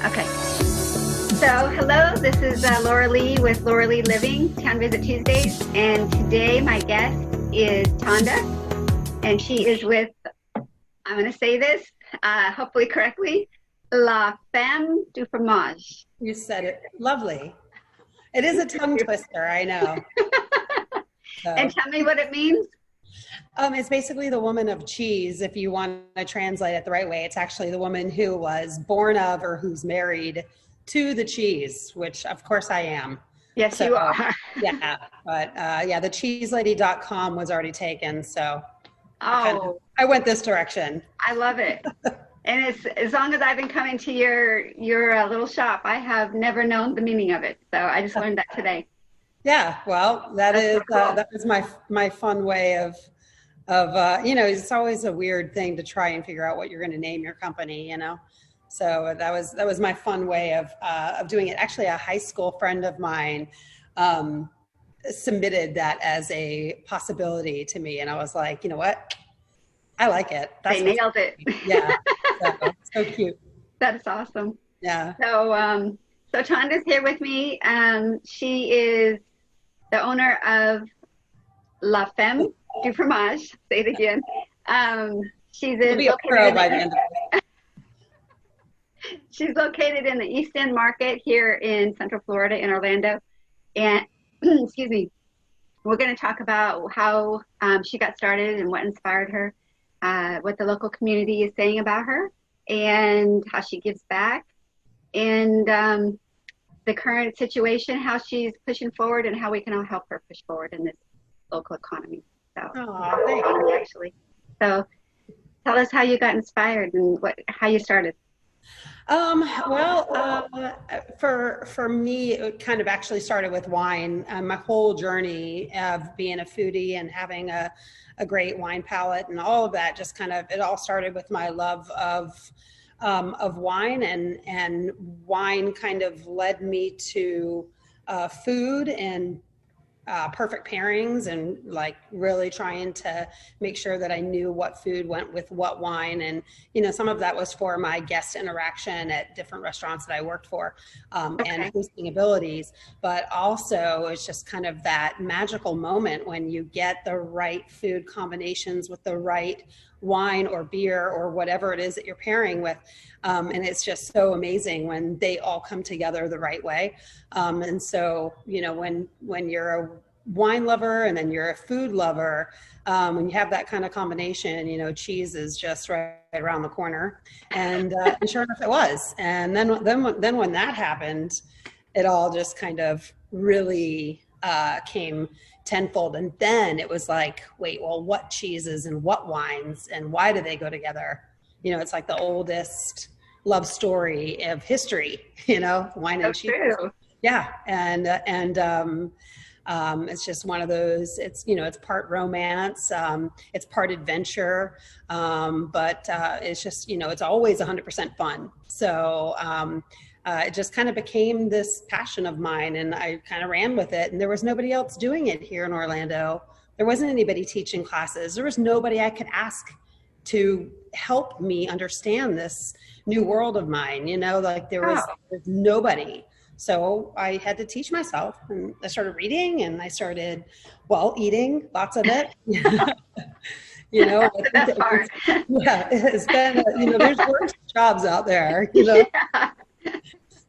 Okay. So, hello, this is Laura Lee with LoraleeLiving, Town Visit Tuesdays, and today my guest is Tonda, and she is with, I'm going to say this, hopefully correctly, La Femme Du Fromage. You said it. Lovely. It is a tongue twister, I know. So. And tell me what it means. It's basically the woman of cheese, if you want to translate it the right way. It's actually the woman who was born of or who's married to the cheese, which of course I am. Yes, so, you are. Yeah, but yeah, the cheeselady.com was already taken, so I went this direction. I love it. And it's, as long as I've been coming to your little shop, I have never known the meaning of it. So I just learned that today. Yeah, well, that's so cool. That was my fun way of you know, it's always a weird thing to try and figure out what you're going to name your company, you know. So that was my fun way of doing it. Actually, a high school friend of mine submitted that as a possibility to me, and I was like, you know what, I like it. They nailed it. Yeah, so cute. That's awesome. Yeah. So so Tonda's here with me. She is the owner of La Femme Du Fromage. Say it again. She's She's located in the East End Market here in Central Florida in Orlando. And excuse me, we're going to talk about how she got started and what inspired her, what the local community is saying about her, and how she gives back, and the current situation, how she's pushing forward, and how we can all help her push forward in this local economy. So, actually. So tell us how you got inspired and how you started. For me, it kind of actually started with wine. My whole journey of being a foodie and having a great wine palate and all of that, just kind of, it all started with my love of wine, and wine kind of led me to food and perfect pairings, and like really trying to make sure that I knew what food went with what wine. And, you know, some of that was for my guest interaction at different restaurants that I worked for, and hosting abilities, but also it's just kind of that magical moment when you get the right food combinations with the right wine or beer or whatever it is that you're pairing with. And it's just so amazing when they all come together the right way. And so, you know, when you're a wine lover and then you're a food lover, when you have that kind of combination, you know, cheese is just right around the corner. And sure enough, it was. And then when that happened, it all just kind of really came tenfold. And then it was like, wait, well, what cheeses and what wines and why do they go together? You know, it's like the oldest love story of history, you know, wine and cheese. True. Yeah. And it's just one of those, it's, you know, it's part romance, it's part adventure, but it's just, you know, it's always 100% fun. So it just kind of became this passion of mine, and I kind of ran with it, and there was nobody else doing it here in Orlando. There wasn't anybody teaching classes. There was nobody I could ask to help me understand this new world of mine, you know, like there was nobody. So I had to teach myself, and I started reading, and I started, well, eating lots of it. You know, it's been, you know, there's worse jobs out there, you know. Yeah.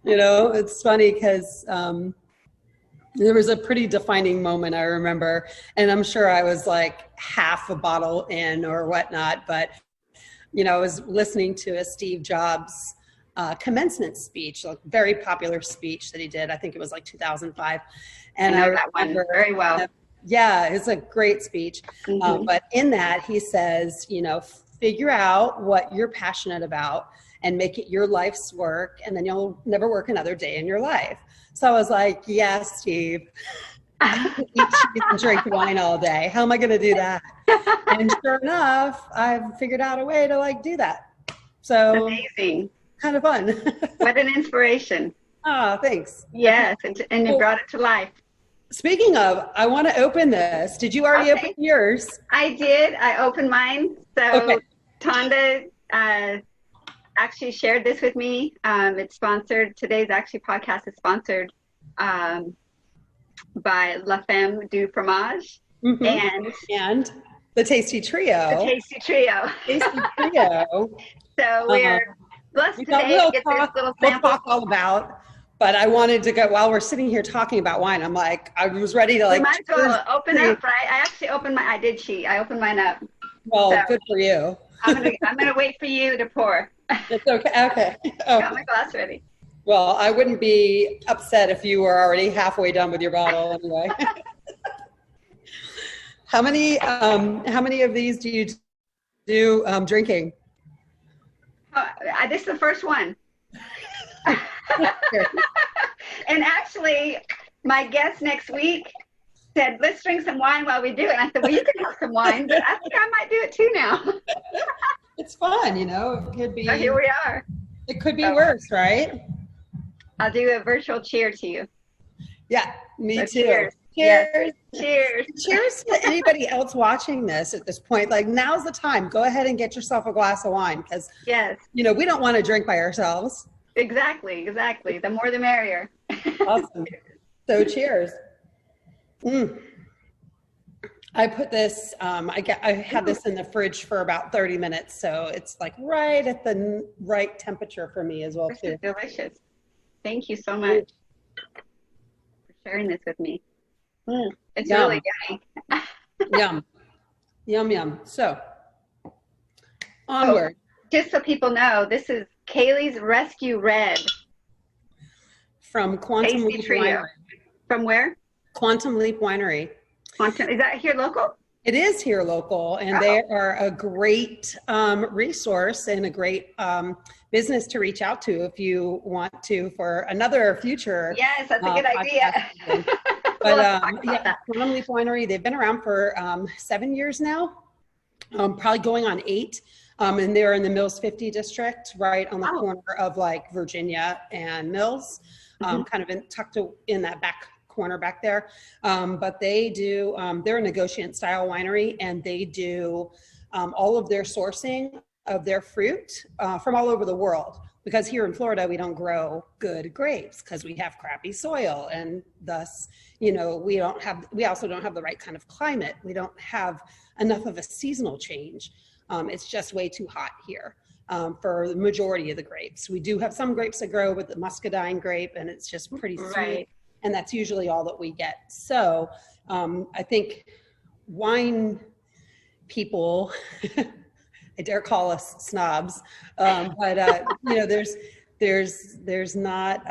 You know, it's funny because there was a pretty defining moment I remember, and I'm sure I was like half a bottle in or whatnot, but, you know, I was listening to a Steve Jobs commencement speech, like very popular speech that he did. I think it was like 2005. And I know that one very well. Yeah, it's a great speech. But in that, he says, you know, figure out what you're passionate about and make it your life's work, and then you'll never work another day in your life. So I was like, yeah, Steve, I can eat cheese and drink wine all day. How am I going to do that? And sure enough, I've figured out a way to like do that. So amazing. Kind of fun. What an inspiration. Oh, thanks. Yes, and you brought it to life. Speaking of, I want to open this. Did you already open yours? I did. I opened mine. So Tonda, actually shared this with me. It's sponsored. Today's actually podcast is sponsored by La Femme Du Fromage and the Tasty Trio. The Tasty Trio. Tasty Trio. So we're blessed today to get this little sample. We'll talk all about, but I wanted to go, while we're sitting here talking about wine, I'm like, I was ready to like. We might as well open up, right? I actually opened I did cheat. I opened mine up. Well, so, good for you. I'm gonna wait for you to pour. It's okay. Okay. Oh. Got my glass ready. Well, I wouldn't be upset if you were already halfway done with your bottle anyway. How many of these do you do drinking? This is the first one. And actually, my guest next week said, let's drink some wine while we do it. And I said, well, you can have some wine, but I think I might do it too now. It's fun, you know. It could be. So here we are. It could be worse, right? I'll do a virtual cheer to you. Yeah, me too. Cheers. Cheers. Yes. Cheers. Cheers to anybody else watching this at this point. Like, now's the time. Go ahead and get yourself a glass of wine because, you know, we don't want to drink by ourselves. Exactly. The more the merrier. Awesome. So cheers. I put this, I had this in the fridge for about 30 minutes. So it's like right at the right temperature for me as well, too. This is delicious. Thank you so much for sharing this with me. It's really yummy. Yum. Yum, yum. So, onward. Just so people know, this is Kaylee's Rescue Red. From Quantum Leap Winery. From where? Quantum Leap Winery. Is that here local? It is here local, and they are a great resource and a great business to reach out to if you want to for another future. Yes, that's a good idea. But Quantum Leap Winery, they've been around for 7 years now, probably going on 8. And they're in the Mills 50 district, right on the corner of like Virginia and Mills, kind of tucked in that back corner back there. But they do, they're a negotiant style winery, and they do all of their sourcing of their fruit from all over the world. Because here in Florida, we don't grow good grapes because we have crappy soil, and thus, you know, we also don't have the right kind of climate. We don't have enough of a seasonal change. It's just way too hot here for the majority of the grapes. We do have some grapes that grow with the muscadine grape, and it's just pretty sweet, and that's usually all that we get. So I think wine people, I dare call us snobs, but you know, there's not,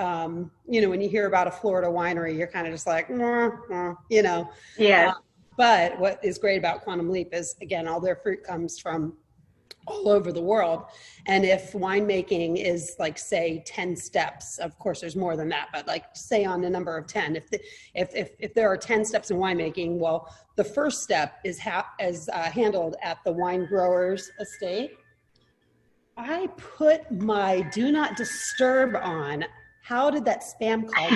you know, when you hear about a Florida winery, you're kind of just like, you know. Yeah. But what is great about Quantum Leap is, again, all their fruit comes from all over the world. And if winemaking is like, say, 10 steps, of course there's more than that, but like say on the number of 10, if there are 10 steps in winemaking, well, the first step is handled at the wine grower's estate. I put my do not disturb on. How did that spam call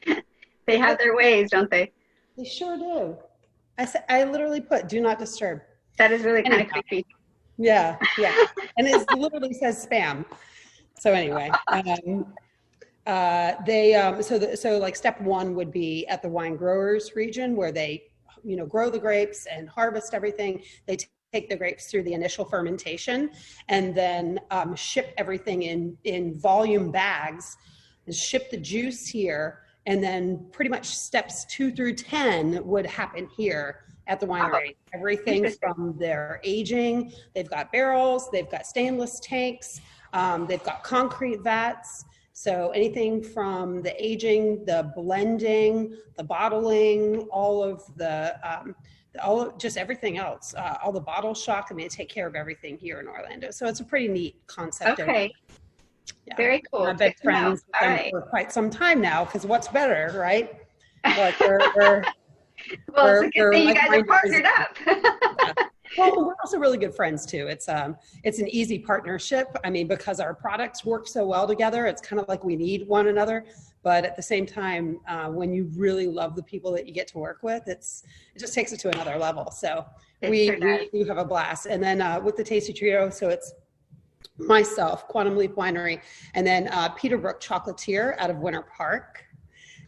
it? They have their ways, don't they? They sure do. I literally put do not disturb. That is really kind of creepy. Yeah. And it literally says spam. So anyway, so like step 1 would be at the wine growers region where they, you know, grow the grapes and harvest everything. They take the grapes through the initial fermentation and then ship everything in volume bags and ship the juice here. And then pretty much steps 2 through 10 would happen here at the winery. Everything from their aging, they've got barrels, they've got stainless tanks, they've got concrete vats. So anything from the aging, the blending, the bottling, all of just everything else, all the bottle shock. I mean, they take care of everything here in Orlando. So it's a pretty neat concept. Okay. Yeah. Very cool. I've been friends with them for quite some time now, because what's better, right? Like we're well, it's a good thing you guys are partnered up. Yeah. Well, we're also really good friends too. It's an easy partnership. I mean, because our products work so well together, it's kind of like we need one another. But at the same time, when you really love the people that you get to work with, it just takes it to another level. So we do have a blast. And then with the Tasty Trio, so it's myself, Quantum Leap Winery, and then Peterbrook Chocolatier out of Winter Park.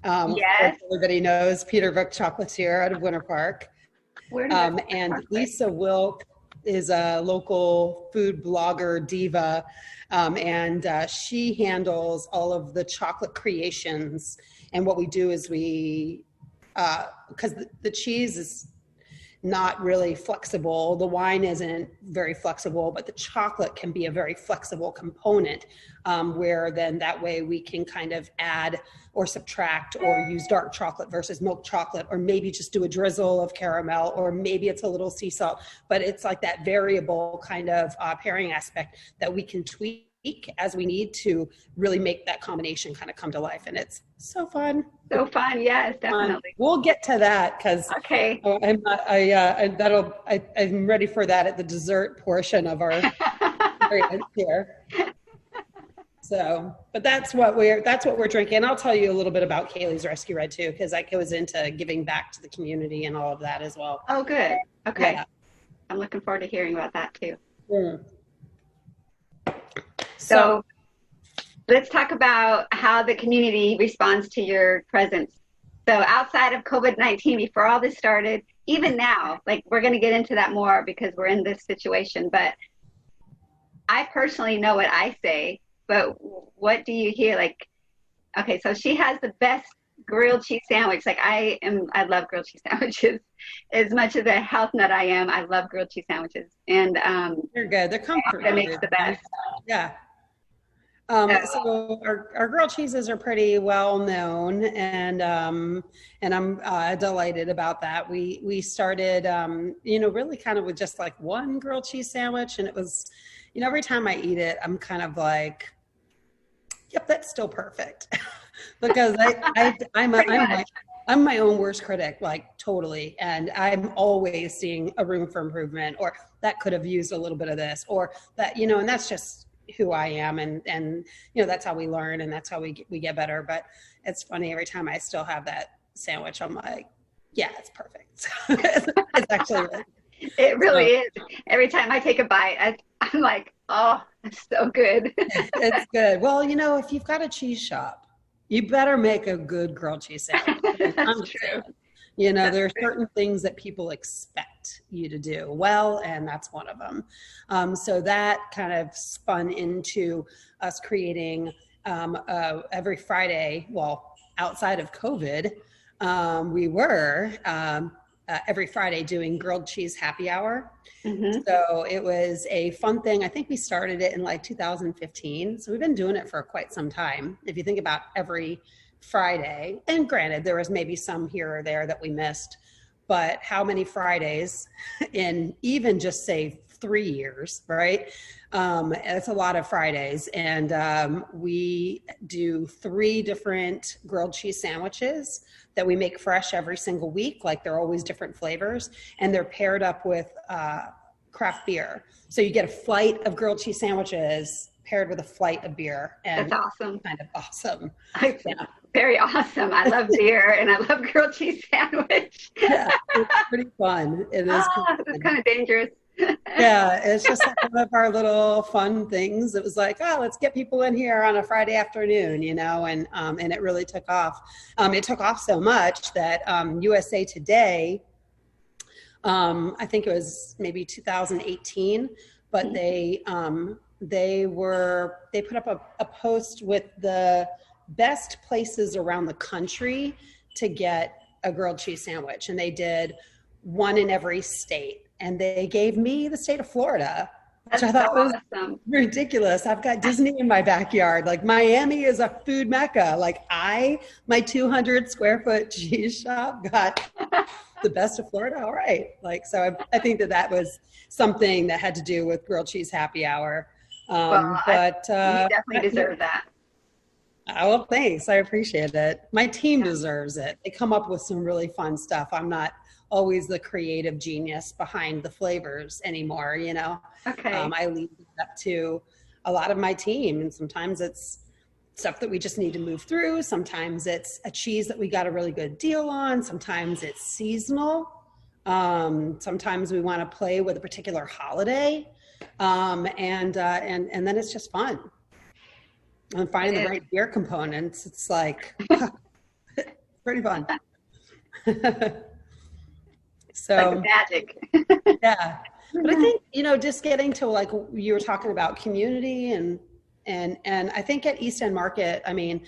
Yes. Everybody knows Peterbrook Chocolatier out of Winter Park. And Lisa Wilk is a local food blogger diva, and she handles all of the chocolate creations. And what we do is because the cheese is not really flexible, the wine isn't very flexible, but the chocolate can be a very flexible component, where then that way we can kind of add or subtract or use dark chocolate versus milk chocolate, or maybe just do a drizzle of caramel, or maybe it's a little sea salt, but it's like that variable kind of pairing aspect that we can tweak as we need to really make that combination kind of come to life. And it's so fun. So fun. Yes, definitely. We'll get to that because okay. I'm ready for that at the dessert portion of our experience here. So, but that's what we're drinking. I'll tell you a little bit about Kaylee's Rescue Red too, because that goes into giving back to the community and all of that as well. Oh, good. Okay. Yeah. I'm looking forward to hearing about that too. Mm. So let's talk about how the community responds to your presence. So outside of COVID-19, before all this started, even now, like we're going to get into that more because we're in this situation, but I personally know what I say, but what do you hear? Like, okay, so she has the best grilled cheese sandwich. Like I love grilled cheese sandwiches. As much as a health nut I am, I love grilled cheese sandwiches. And they're good. They're comfortable. That makes the best. Yeah. So our grilled cheeses are pretty well known, and I'm delighted about that. We started, really kind of with just like one grilled cheese sandwich, and it was, every time I eat it, I'm kind of like, yep, that's still perfect, because I'm my own worst critic, like totally, and I'm always seeing a room for improvement, or that could have used a little bit of this, or that, and that's just who I am, and that's how we learn, and that's how we get better. But it's funny, every time I still have that sandwich, I'm like, yeah, it's perfect. It's actually really it really is. Every time I take a bite, I'm like, oh, it's so good. It's good. Well, if you've got a cheese shop, you better make a good grilled cheese sandwich. That's true. There are certain things that people expect you to do well, and that's one of them. So that kind of spun into us creating every Friday, well, outside of COVID, we were every Friday doing grilled cheese happy hour. Mm-hmm. So it was a fun thing. I think we started it in like 2015. So we've been doing it for quite some time. If you think about every Friday, and granted, there was maybe some here or there that we missed, but how many Fridays in even just say 3 years, right? It's a lot of Fridays. And we do 3 different grilled cheese sandwiches that we make fresh every single week. Like they're always different flavors, and they're paired up with craft beer. So you get a flight of grilled cheese sandwiches paired with a flight of beer. And that's awesome. Kind of awesome. Yeah. Very awesome. I love beer and I love grilled cheese sandwich. Yeah, it's pretty fun. It is. It's kind of dangerous. Yeah, it's just like one of our little fun things. It was like, oh, let's get people in here on a Friday afternoon, and it really took off. It took off so much that USA Today, I think it was maybe 2018, but they put up a post with the best places around the country to get a grilled cheese sandwich, and they did one in every state, and they gave me the state of Florida, which I thought was awesome. Ridiculous. I've got Disney in my backyard. Like Miami is a food mecca. Like my 200 square foot cheese shop got the best of Florida. All right. Like, so I think that was something that had to do with grilled cheese happy hour. You definitely deserve that. Well, thanks. I appreciate it. My team deserves it. They come up with some really fun stuff. I'm not always the creative genius behind the flavors anymore, Okay. I leave it up to a lot of my team, and sometimes it's stuff that we just need to move through. Sometimes it's a cheese that we got a really good deal on. Sometimes it's seasonal. Sometimes we want to play with a particular holiday. And then it's just fun. And finding the right beer components, it's like pretty fun. So like magic. yeah, but I think, just getting to, like, you were talking about community, and I think at East End Market, I mean,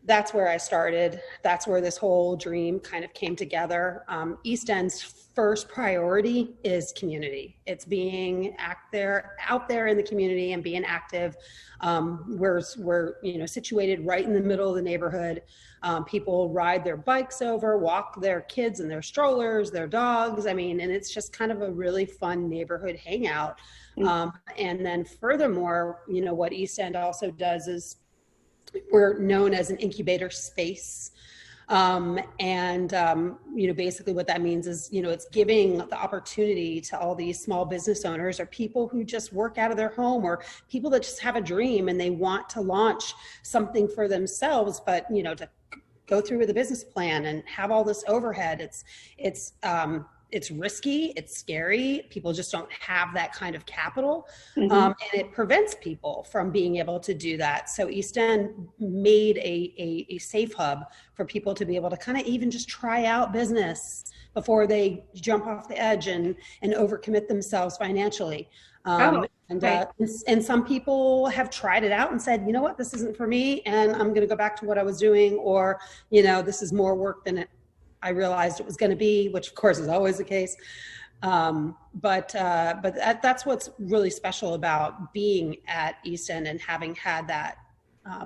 that's where I started. That's where this whole dream kind of came together. East End's first priority is community. It's being out there in the community and being active. We're situated right in the middle of the neighborhood. People ride their bikes over, walk their kids and their strollers, their dogs. I mean, and it's just kind of a really fun neighborhood hangout. And then furthermore, what East End also does is we're known as an incubator space. Basically what that means is, it's giving the opportunity to all these small business owners, or people who just work out of their home, or people that just have a dream and they want to launch something for themselves, but, to go through with a business plan and have all this overhead. It's risky, it's scary. People just don't have that kind of capital. And it prevents people from being able to do that. So East End made a safe hub for people to be able to kind of even just try out business before they jump off the edge and overcommit themselves financially. And some people have tried it out and said, you know what, this isn't for me, and I'm going to go back to what I was doing, or, this is more work than I realized it was going to be, which of course is always the case. But that's what's really special about being at East End and having had that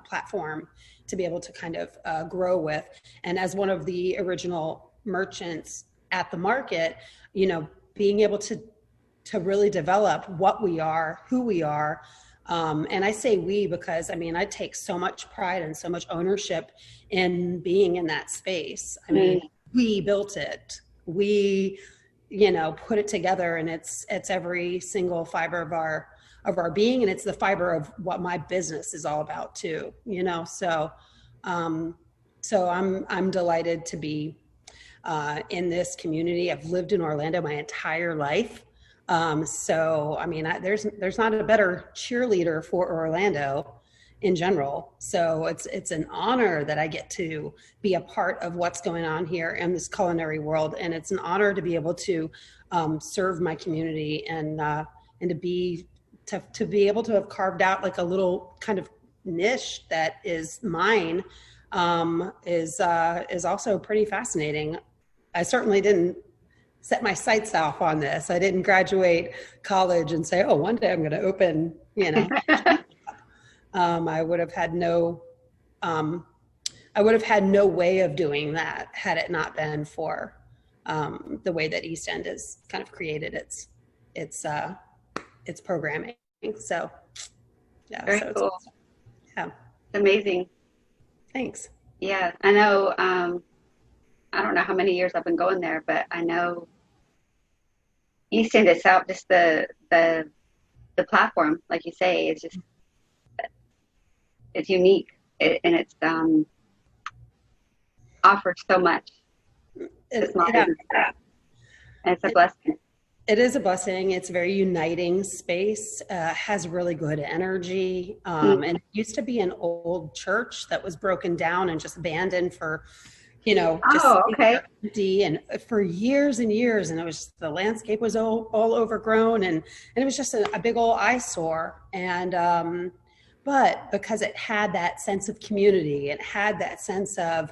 platform to be able to kind of grow with. And as one of the original merchants at the market, being able to really develop what we are, who we are. And I say we because, I take so much pride and so much ownership in being in that space. We built it. We, put it together, and it's every single fiber of our being, and it's the fiber of what my business is all about too. So I'm delighted to be in this community. I've lived in Orlando my entire life. There's not a better cheerleader for Orlando in general. So it's an honor that I get to be a part of what's going on here in this culinary world. And it's an honor to be able to serve my community and to be able to have carved out like a little kind of niche that is mine, is also pretty fascinating. I certainly didn't set my sights off on this. I didn't graduate college and say, oh, one day I'm going to open, I would have had no way of doing that had it not been for the way that East End has kind of created its programming. So yeah, very cool. Yeah, amazing. Thanks. Yeah, I know. I don't know how many years I've been going there, but I know East End itself, just the platform, like you say, is just, it's unique, and it's offers so much. It's a blessing. It is a blessing. It's a very uniting space, has really good energy. And it used to be an old church that was broken down and just abandoned for, just empty, and for years and years. And it was, the landscape was all overgrown, and it was just a big old eyesore. And, but because it had that sense of community, it had that sense of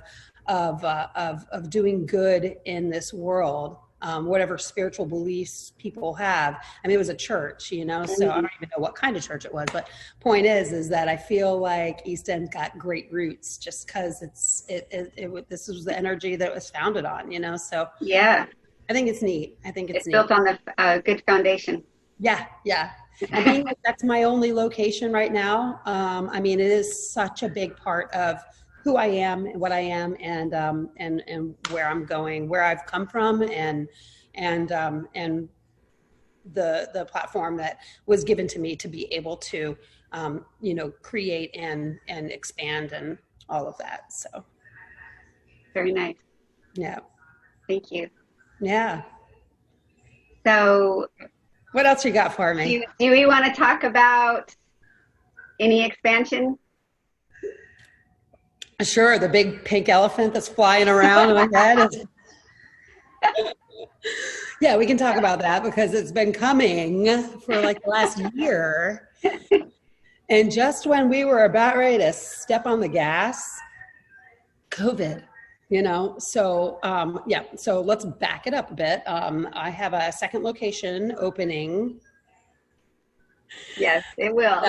doing good in this world, whatever spiritual beliefs people have. it was a church, so I don't even know what kind of church it was, but point is that I feel like East End got great roots just because this was the energy that it was founded on, so yeah, I think it's neat. It's neat. Built on a good foundation. Yeah. And being like that's my only location right now, it is such a big part of who I am, what I am, and where I'm going, where I've come from, and the platform that was given to me to be able to, create and expand and all of that. So very nice. Yeah. Thank you. Yeah. So What else you got for Do, me? do we want to talk about any expansion? Sure, the big pink elephant that's flying around in my head. Yeah, we can talk about that because it's been coming for like the last year. And just when we were about ready to step on the gas, COVID, so yeah, so let's back it up a bit. I have a second location opening. Yes, it will.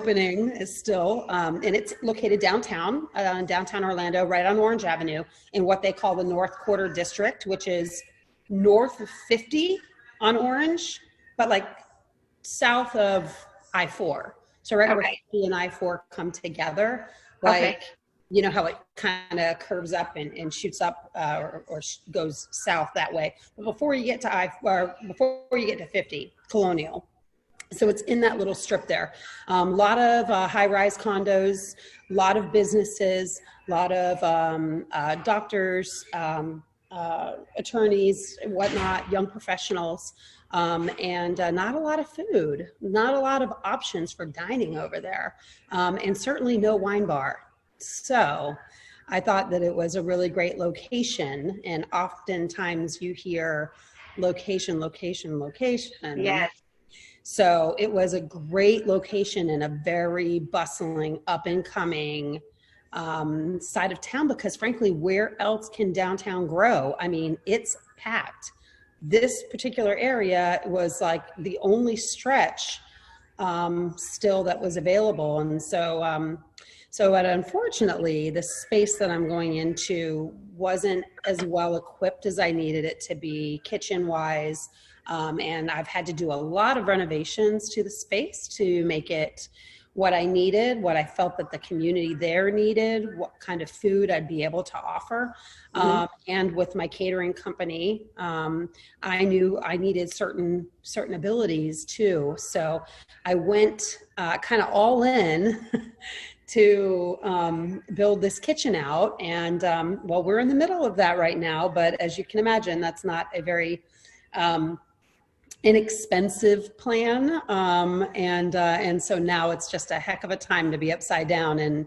Opening is still, and it's located downtown, in downtown Orlando, right on Orange Avenue, in what they call the North Quarter District, which is north of 50 on Orange, but like south of I-4. So right where 50 and I-4 come together, like, you know how it kind of curves up and shoots up or goes south that way. But before you get to before you get to 50, Colonial. So it's in that little strip there. A lot of high-rise condos, a lot of businesses, a lot of doctors, attorneys, whatnot, young professionals, and not a lot of food, not a lot of options for dining over there, and certainly no wine bar. So I thought that it was a really great location, and oftentimes you hear location, location, location. Yes. So it was a great location in a very bustling, up and coming side of town, because frankly, where else can downtown grow? I mean, it's packed. This particular area was like the only stretch still that was available. And but unfortunately, the space that I'm going into wasn't as well equipped as I needed it to be kitchen-wise. And I've had to do a lot of renovations to the space to make it what I needed, what I felt that the community there needed, what kind of food I'd be able to offer. And with my catering company, I knew I needed certain abilities too. So I went kind of all in to build this kitchen out. And well, we're in the middle of that right now, but as you can imagine, that's not a very inexpensive plan, and so now it's just a heck of a time to be upside down in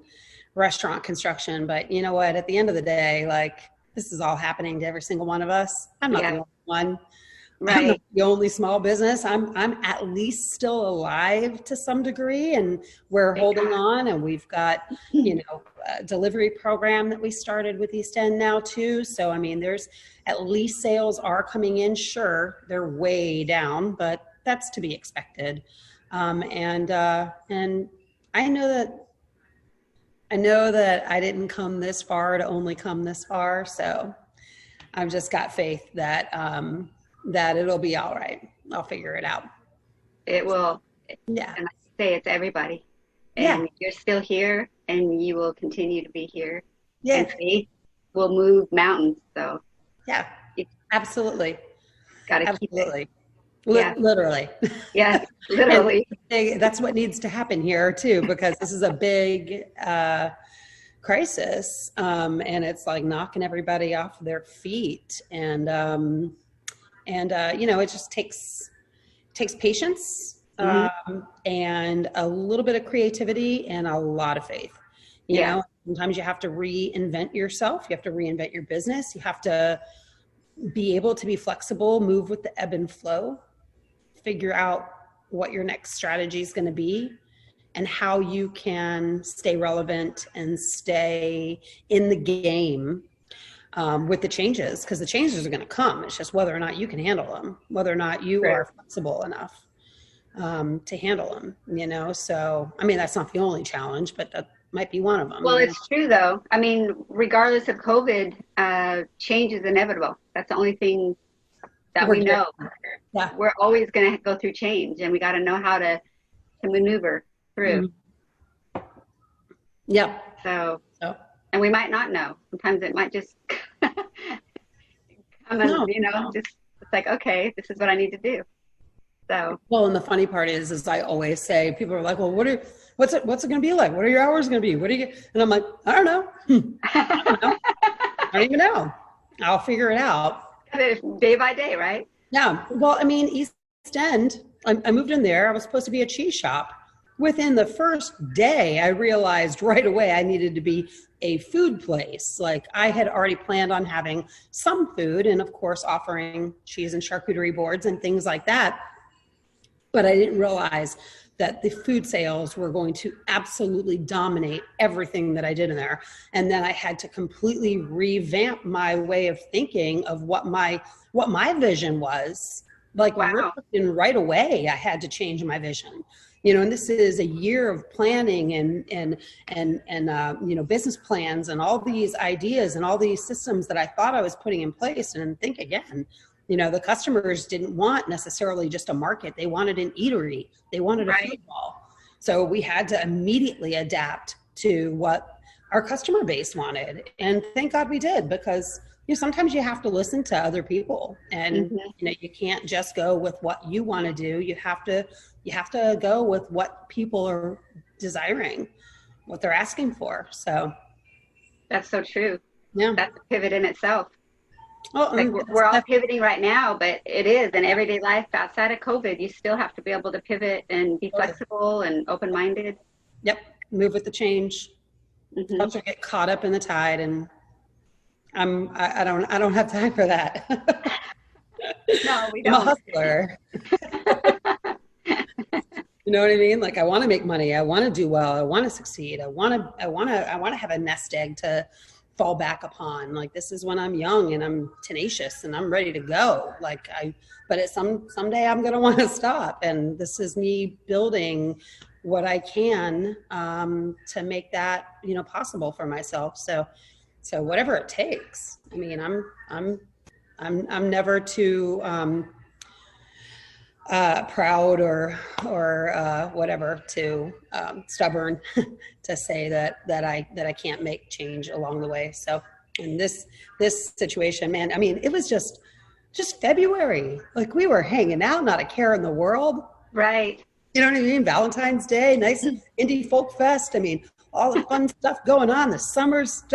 restaurant construction. But you know what, at the end of the day, like, this is all happening to every single one of us. I'm not the only one. Right. I'm not the only small business. I'm at least still alive to some degree, and we're holding on. And we've got, a delivery program that we started with East End now too. So I mean, there's at least sales are coming in. Sure, they're way down, but that's to be expected. And I know that I didn't come this far to only come this far. So I've just got faith that that it'll be all right. I'll figure it out. It will. Yeah. And I say it's everybody. And you're still here, and you will continue to be here. Yeah. And faith will move mountains. So yeah, absolutely. Gotta keep it. Literally. Yes, literally. That's what needs to happen here too, because this is a big crisis, and it's like knocking everybody off their feet. And it just takes patience, and a little bit of creativity and a lot of faith. You know, sometimes you have to reinvent yourself. You have to reinvent your business. You have to be able to be flexible, move with the ebb and flow, figure out what your next strategy is going to be, and how you can stay relevant and stay in the game with the changes, because the changes are going to come. It's just whether or not you can handle them, whether or not you are flexible enough to handle them, So, I mean, that's not the only challenge, but that might be one of them. Well, it's true though. I mean, regardless of COVID, change is inevitable. That's the only thing that we know. Yeah. We're always going to go through change, and we got to know how to maneuver through. Yeah. So, and we might not know. Sometimes it might just come and, just, it's like, okay, this is what I need to do. So. Well, and the funny part is I always say, people are like, well, what's it going to be like? What are your hours going to be? What do you get? And I'm like, I don't know. I don't even know. I'll figure it out. Day by day, right? Yeah. Well, I mean, East End, I moved in there. I was supposed to be a cheese shop. Within the first day, I realized right away I needed to be a food place. Like I had already planned on having some food and of course offering cheese and charcuterie boards and things like that. But I didn't realize that the food sales were going to absolutely dominate everything that I did in there. And then I had to completely revamp my way of thinking of what my vision was. Like Wow. right away, I had to change my vision. And this is a year of planning and business plans and all these ideas and all these systems that I thought I was putting in place. And think again, the customers didn't want necessarily just a market. They wanted an eatery. They wanted a food hall. So we had to immediately adapt to what our customer base wanted. And thank God we did, because sometimes you have to listen to other people, and you can't just go with what you want to do. You have to go with what people are desiring, what they're asking for. So That's so true. yeah, That's a pivot in itself. well, Like we're all pivoting right now, but it is in everyday life outside of COVID. You still have to be able to pivot and be flexible and open-minded. yep, move with the change. Don't get caught up in the tide, and I don't have time for that. No, we I'm don't. a hustler. You know what I mean? Like I want to make money. I want to do well. I want to succeed. I want to have a nest egg to fall back upon. Like this is when I'm young and I'm tenacious and I'm ready to go. But someday I'm going to want to stop. And this is me building what I can to make that, possible for myself. So whatever it takes. I mean, I'm never too proud or whatever to stubborn to say that I can't make change along the way. So in this situation, man, I mean, it was just February. Like we were hanging out, not a care in the world. Right. You know what I mean? Valentine's Day, nice indie folk fest. I mean, all the fun stuff going on. The summer's,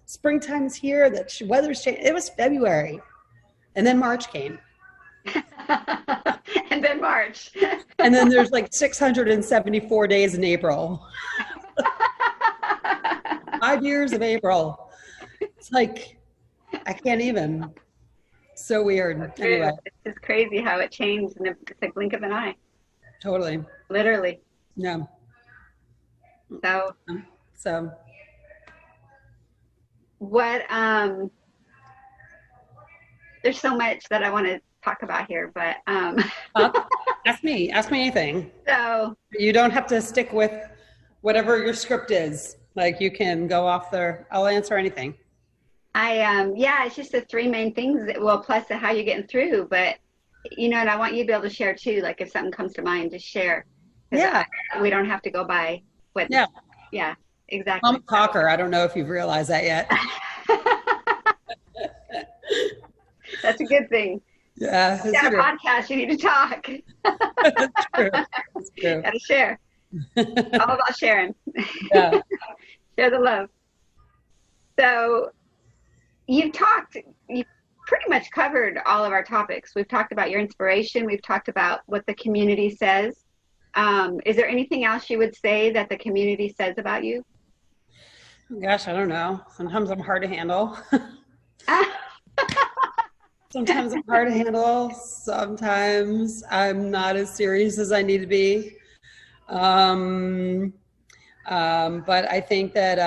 springtime's here. The weather's changed. It was February, and then March came. And then March. And then there's like 674 days in April. 5 years of April. It's like, I can't even. So weird. Anyway. It's just crazy how it changed in the blink of an eye. Totally. Literally. Yeah. So what, there's so much that I want to talk about here, but ask me anything. So you don't have to stick with whatever your script is. Like you can go off there. I'll answer anything. it's just the three main things plus how you're getting through, but and I want you to be able to share too. Like if something comes to mind, just share. Yeah. We don't have to go by what. Yeah. Yeah, exactly. I'm a talker. I don't know if you've realized that yet. That's a good thing. Yeah. You got a podcast, you need to talk. That's true. That's true. Gotta share. All about sharing. Yeah. Share the love. So you've pretty much covered all of our topics. We've talked about your inspiration. We've talked about what the community says. Is there anything else you would say that the community says about you? Gosh, I don't know. Sometimes I'm hard to handle. Sometimes I'm hard to handle. Sometimes I'm not as serious as I need to be. But I think that,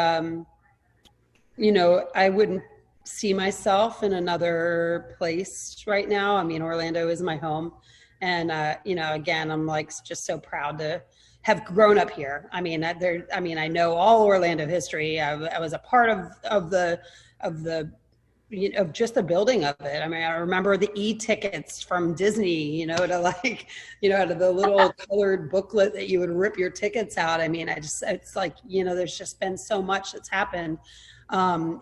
I wouldn't see myself in another place right now. I mean, Orlando is my home. And, again, I'm like just so proud to have grown up here. I mean, I know all Orlando history. I was a part of just the building of it. I mean, I remember the e-tickets from Disney, to out of the little colored booklet that you would rip your tickets out. I mean, it's like, there's just been so much that's happened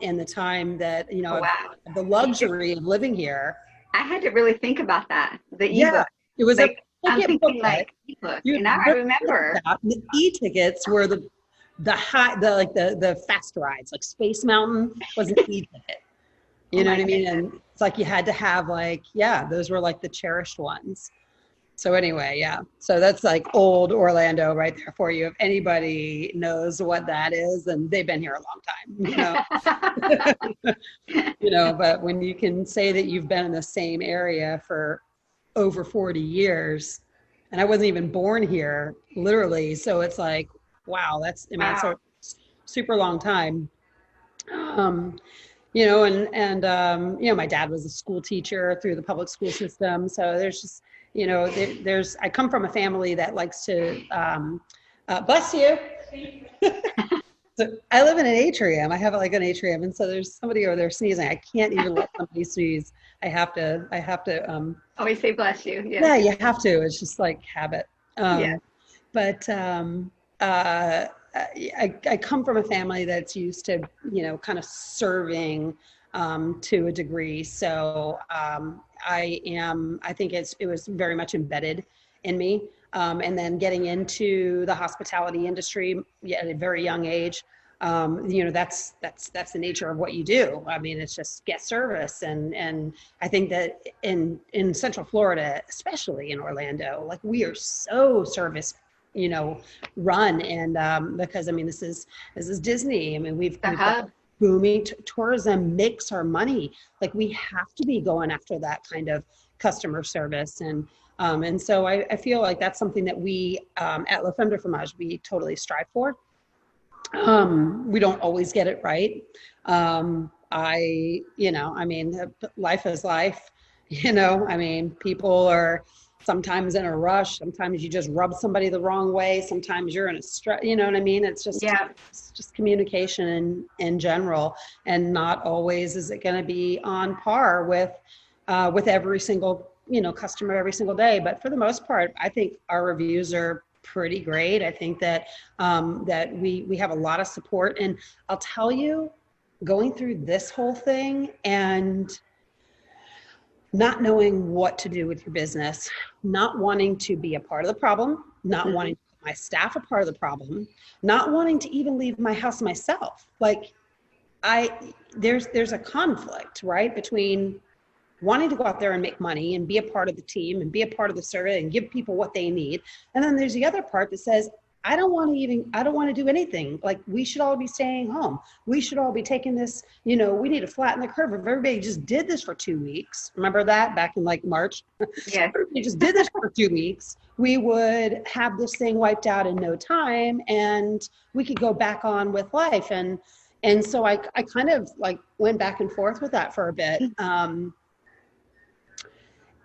in the time that, Wow. the luxury of living here. I had to really think about that. The ebook. Yeah, it was I'm thinking like ebook. And now I remember. The e-tickets were the fast rides, like Space Mountain was an e-ticket. You know what I mean? And it's like you had to have those were like the cherished ones. So anyway, yeah. So that's like old Orlando right there for you. If anybody knows what that is, then they've been here a long time, but when you can say that you've been in the same area for over 40 years, and I wasn't even born here, literally. So it's like, wow, it's Wow. a super long time. Um, my dad was a school teacher through the public school system. So there's just, I come from a family that likes to, bless you. So I live in an atrium. I have like an atrium. And so there's somebody over there sneezing. I can't even let somebody sneeze. I have to, Always say bless you. Yes. yeah, you have to. It's just like habit. Yes. But I come from a family that's used to, kind of serving to a degree. So I think it was very much embedded in me. And then getting into the hospitality industry at a very young age, that's the nature of what you do. I mean, it's just guest service. And I think that in Central Florida, especially in Orlando, like we are so service, run. And because, I mean, this is Disney. I mean, we've got booming tourism makes our money. Like we have to be going after that kind of customer service. And so I feel like that's something that we at La Femme Du Fromage, we totally strive for. We don't always get it right. Life is life, I mean, people are sometimes in a rush. Sometimes you just rub somebody the wrong way. Sometimes you're in a stress, you know what I mean? It's just communication in general, and not always is it going to be on par with every single, customer every single day. But for the most part, I think our reviews are pretty great. I think that that we have a lot of support. And I'll tell you, going through this whole thing and not knowing what to do with your business, not wanting to be a part of the problem, not wanting to put my staff a part of the problem, not wanting to even leave my house myself. Like there's a conflict, right, between wanting to go out there and make money and be a part of the team and be a part of the survey and give people what they need. And then there's the other part that says, I don't want to do anything. Like we should all be staying home. We should all be taking this, we need to flatten the curve. If everybody just did this for 2 weeks, remember that back in like March? Yeah. Everybody just did this for 2 weeks, we would have this thing wiped out in no time and we could go back on with life. And so I kind of like went back and forth with that for a bit.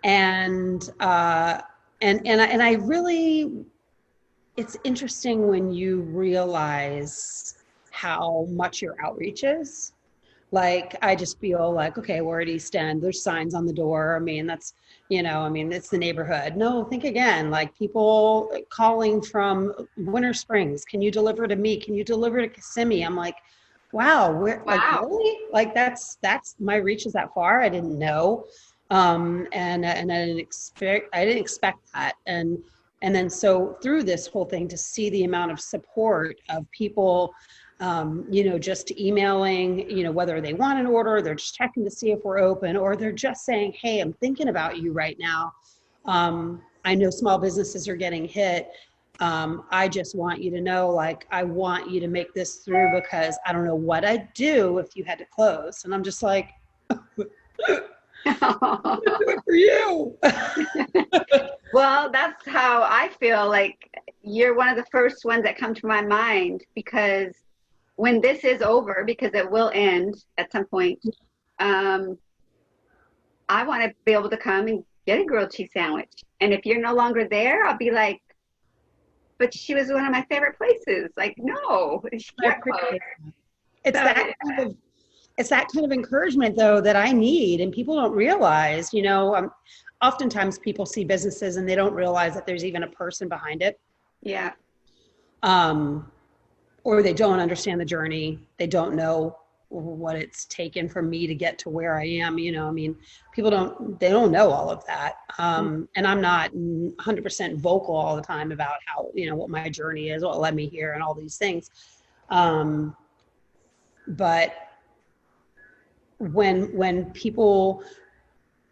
And I really, it's interesting when you realize how much your outreach is. Like, I just feel like, okay, we're at East End, there's signs on the door. I mean, that's, it's the neighborhood. No, think again, like people calling from Winter Springs, can you deliver to me? Can you deliver to Kissimmee? I'm like, wow, like really? Like that's my reach is that far. I didn't know. And I didn't expect that. And then so through this whole thing, to see the amount of support of people, just emailing, whether they want an order, they're just checking to see if we're open, or they're just saying, hey, I'm thinking about you right now. I know small businesses are getting hit. I just want you to know, like, I want you to make this through because I don't know what I'd do if you had to close. And I'm just like, for you. Well, that's how I feel. Like you're one of the first ones that come to my mind, because when this is over, because it will end at some point, I want to be able to come and get a grilled cheese sandwich. And if you're no longer there, I'll be like, but she was one of my favorite places. Like, no, she can't close. It's that kind of encouragement, though, that I need, and people don't realize. Oftentimes people see businesses and they don't realize that there's even a person behind it. Yeah. Or they don't understand the journey. They don't know what it's taken for me to get to where I am. People don't know all of that. And I'm not 100% vocal all the time about how, what my journey is, what led me here and all these things. But when people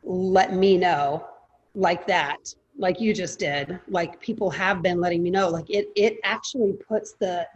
let me know like that, like you just did, like people have been letting me know, like it actually puts the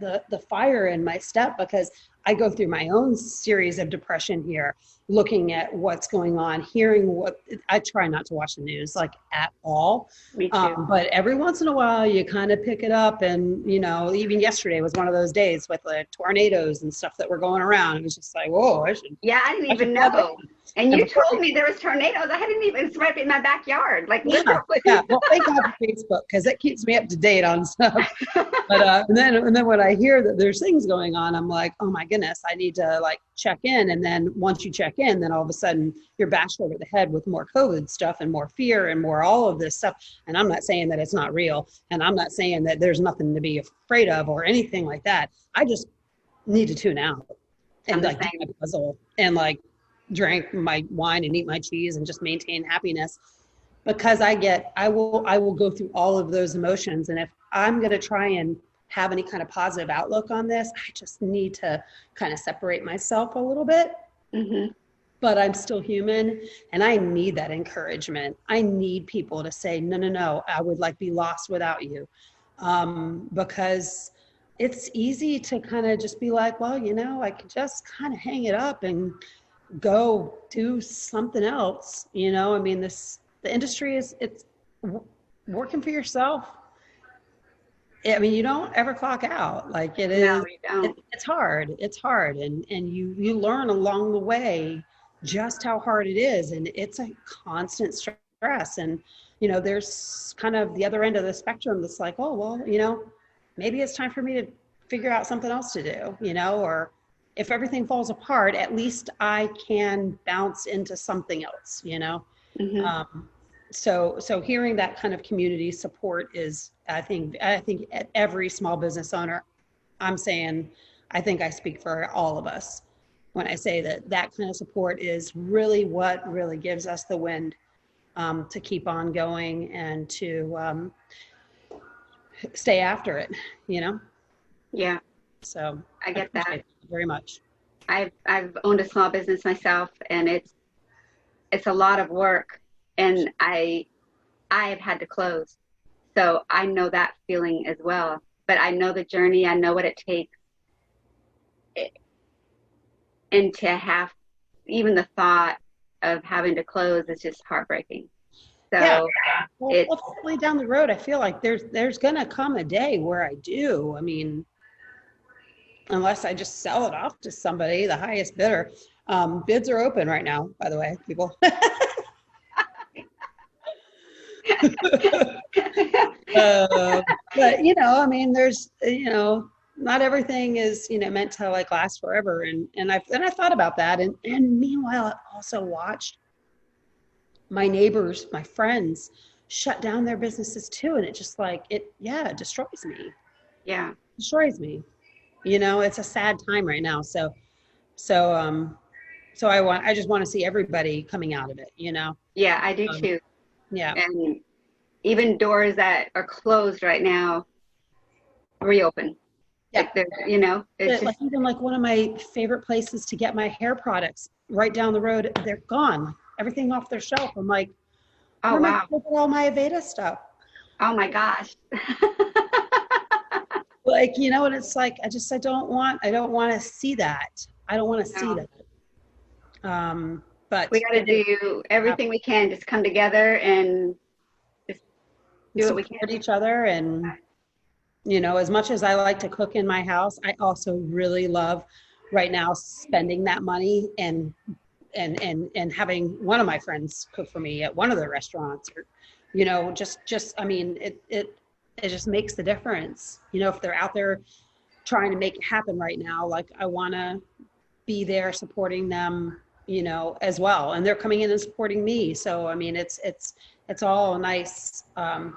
fire in my step, because I go through my own series of depression here, looking at what's going on, hearing what, I try not to watch the news like at all. Me too. But every once in a while you kind of pick it up, and even yesterday was one of those days with the tornadoes and stuff that were going around. It was just like, whoa, Yeah, I didn't even know. And you told me there was tornadoes. I hadn't even, it's right in my backyard, like literally. Yeah. Well, thank God for Facebook, because it keeps me up to date on stuff. But and then when I hear that there's things going on, I'm like, oh my goodness, I need to like check in. And then once you check in, then all of a sudden you're bashed over the head with more COVID stuff and more fear and more all of this stuff. And I'm not saying that it's not real, and I'm not saying that there's nothing to be afraid of or anything like that. I just need to tune out and like do my puzzle and like drink my wine and eat my cheese and just maintain happiness, because I will go through all of those emotions. And if I'm going to try and have any kind of positive outlook on this, I just need to kind of separate myself a little bit. Mm-hmm. But I'm still human, and I need that encouragement. I need people to say, no, I would like be lost without you. Because it's easy to kind of just be like, well, I could just kind of hang it up and go do something else. I mean, the industry it's working for yourself. I mean, you don't ever clock out. Like it is. No, you don't. It's hard. It's hard. And you learn along the way just how hard it is. And it's a constant stress. And, there's kind of the other end of the spectrum that's like, oh, well, maybe it's time for me to figure out something else to do, or if everything falls apart, at least I can bounce into something else, Mm-hmm. So hearing that kind of community support is, I think at every small business owner, I'm saying, I think I speak for all of us when I say that kind of support is really what really gives us the wind to keep on going and to stay after it, Yeah. So I get that very much. I've owned a small business myself, and it's a lot of work, and I've had to close. So I know that feeling as well. But I know the journey, I know what it takes. And to have even the thought of having to close is just heartbreaking. So yeah. Well, hopefully down the road, I feel like there's gonna come a day where I do. I mean, unless I just sell it off to somebody, the highest bidder. Bids are open right now, by the way, people. But I mean, there's, not everything is, meant to like last forever. And I thought about that. And meanwhile, I also watched my neighbors, my friends shut down their businesses too. And it just like, it destroys me. Yeah. Destroys me. It's a sad time right now. So I just want to see everybody coming out of it, Yeah, I do too. Yeah. And even doors that are closed right now reopen. Yeah. Like it's just, like even like one of my favorite places to get my hair products right down the road, they're gone. Everything off their shelf. I'm like, oh wow, all my Aveda stuff. Oh my gosh. Like, and it's like, I don't want to see that. I don't want to see that. But we got to do everything we can, just come together and just do what we can. Support each other. And, as much as I like to cook in my house, I also really love right now spending that money and having one of my friends cook for me at one of the restaurants, or, I mean, it just makes the difference. If they're out there trying to make it happen right now, like I want to be there supporting them, as well. And they're coming in and supporting me. So, I mean, it's all a nice, kind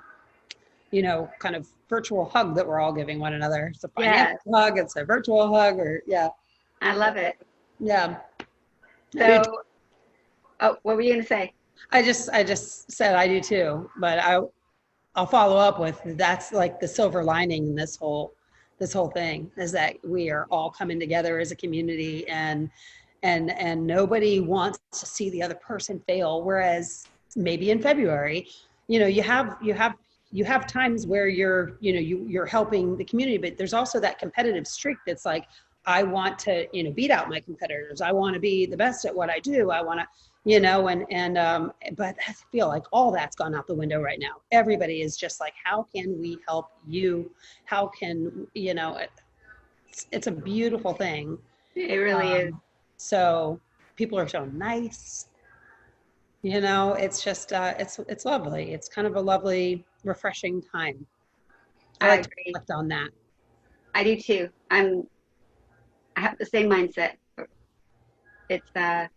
of virtual hug that we're all giving one another. It's a financial hug. It's a virtual hug, or I love it. Yeah. So, what were you going to say? I just said I do too, but I'll follow up with, that's like the silver lining in this whole thing, is that we are all coming together as a community, and nobody wants to see the other person fail. Whereas maybe in February, you know, you have times where you're, you know, you're helping the community, but there's also that competitive streak that's like, I want to, you know, beat out my competitors. I want to be the best at what I do. I want to, you know, but I feel like all that's gone out the window right now. Everybody is just like, how can we help you? How can, you know, it's a beautiful thing. It really is. So people are so nice. You know, it's just, it's lovely. It's kind of a lovely, refreshing time. I like to reflect on that. I do too. I have the same mindset. It's as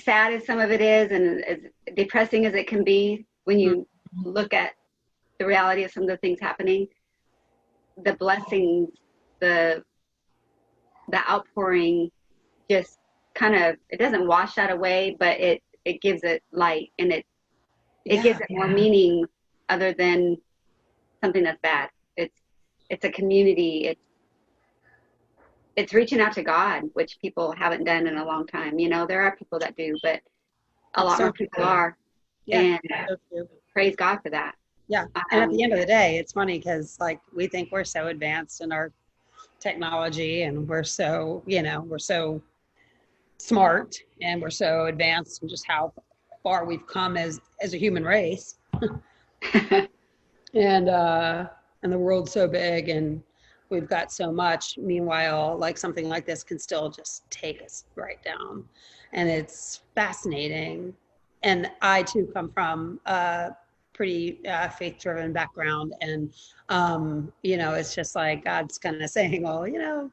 sad as some of it is, and as depressing as it can be when you look at the reality of some of the things happening. The blessings, the outpouring, just kind of, it doesn't wash that away, but it gives it light, and it gives it more meaning other than something that's bad. It's a community. It's reaching out to God, which people haven't done in a long time. You know, there are people that do, but a lot more people are. Yeah, and praise God for that. Yeah, and at the end of the day, it's funny because like we think we're so advanced in our technology, and we're so, you know, we're so smart, and we're so advanced in just how far we've come as a human race. and the world's so big, and we've got so much. Meanwhile, like something like this can still just take us right down, and it's fascinating. And I too come from a pretty faith-driven background, and you know, it's just like God's kind of saying, well, you know,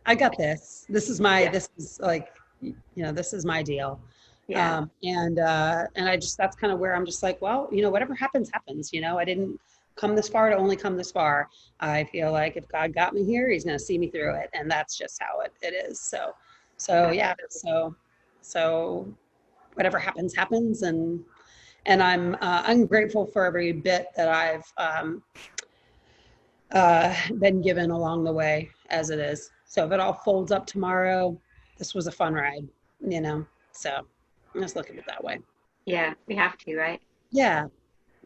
I got this. This is my, this is like, you know, this is my deal. Yeah. And I just, that's kind of where I'm just like, well, you know, whatever happens, happens. You know, I didn't come this far to only come this far. I feel like if God got me here, he's going to see me through it. And that's just how it is. So yeah. So whatever happens, happens. And I'm grateful for every bit that I've been given along the way as it is. So if it all folds up tomorrow, this was a fun ride, you know? So let's look at it that way. Yeah, we have to, right? Yeah.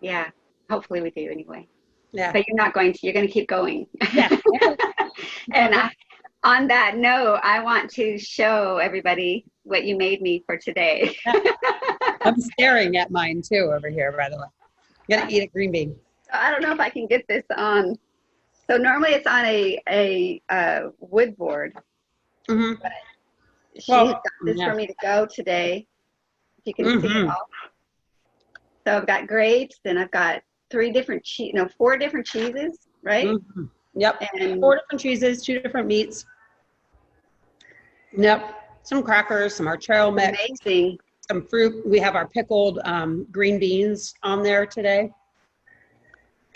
Yeah. Hopefully we do anyway. Yeah. But you're not going to, you're going to keep going. Yeah. And on that note, I want to show everybody what you made me for today. I'm staring at mine too over here, by the way. I'm going to eat a green bean. I don't know if I can get this on. So normally it's on a wood board. Mm-hmm. But she got this for me to go today. If you can see it all. So I've got grapes, and I've got 4 different cheeses, right? Mm-hmm. Yep. And 4 different cheeses, 2 different meats. Yep. Some crackers, some archero mix. Amazing. Some fruit. We have our pickled green beans on there today.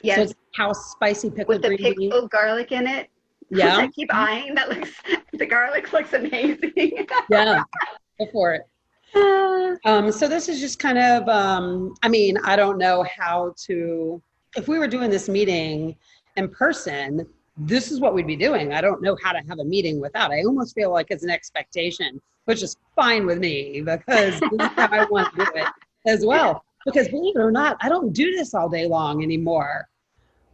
Yes. So it's house spicy pickled green beans. With the pickled garlic in it. Yeah. I keep eyeing. The garlic looks amazing. Yeah. Go for it. So this is just kind of, I mean, I don't know how to, if we were doing this meeting in person, this is what we'd be doing. I don't know how to have a meeting without. I almost feel like it's an expectation, which is fine with me because this is how I want to do it as well. Because believe it or not, I don't do this all day long anymore.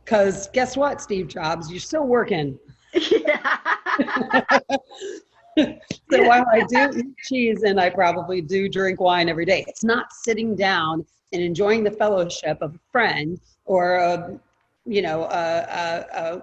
Because guess what, Steve Jobs, you're still working. Yeah. So while I do eat cheese and I probably do drink wine every day, it's not sitting down and enjoying the fellowship of a friend or a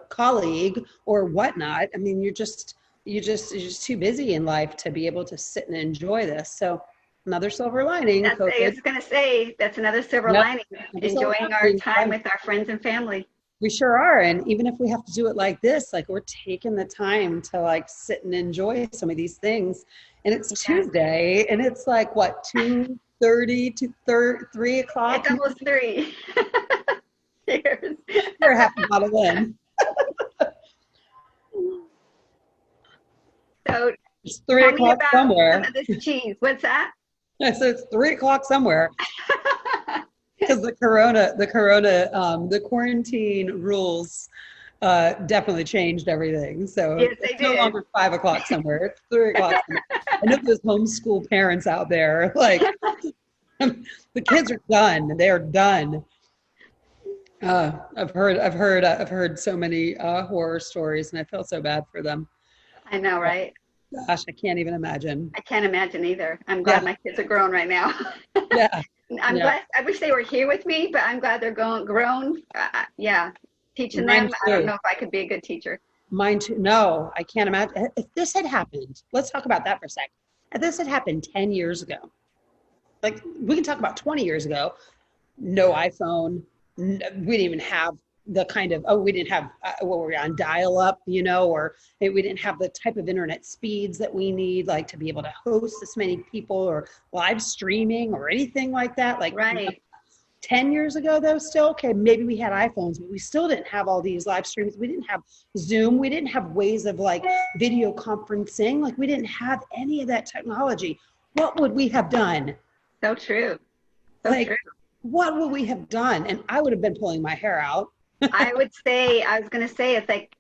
colleague or whatnot. I mean, you're just too busy in life to be able to sit and enjoy this. So another silver lining. I was going to say, that's another silver lining, enjoying our time with our friends and family. We sure are. And even if we have to do it like this, like we're taking the time to like sit and enjoy some of these things. And it's Tuesday, and it's like, what, 2:30 to 3 o'clock? It's almost 3. Cheers. We're half a bottle in. So it's 3 o'clock somewhere. This cheese, what's that? I said it's 3 o'clock somewhere. Because the quarantine rules definitely changed everything. So yes, it's no longer 5 o'clock somewhere. It's 3 o'clock somewhere. I know there's homeschool parents out there. Like, The kids are done. They are done. I've heard so many horror stories, and I feel so bad for them. I know, right? Gosh, I can't even imagine. I can't imagine either. I'm Yeah, glad my kids are grown right now. yeah, I'm yeah. glad. I wish they were here with me, but I'm glad they're grown. Yeah, teaching Mine them. I don't too. know if I could be a good teacher. Mine too. No, I can't imagine. If this had happened, let's talk about that for a sec. If this had happened 10 years ago, like we can talk about 20 years ago, no iPhone. We didn't even have the kind of, we didn't have, what were we on, dial up, or we didn't have the type of internet speeds that we need, like to be able to host this many people or live streaming or anything like that. Like Right. 10 years ago, though, still, okay, maybe we had iPhones, but we still didn't have all these live streams. We didn't have Zoom. We didn't have ways of like video conferencing. Like we didn't have any of that technology. What would we have done? So true. So Like, true. what would we have done? And I would have been pulling my hair out. I would say, I was going to say, it's like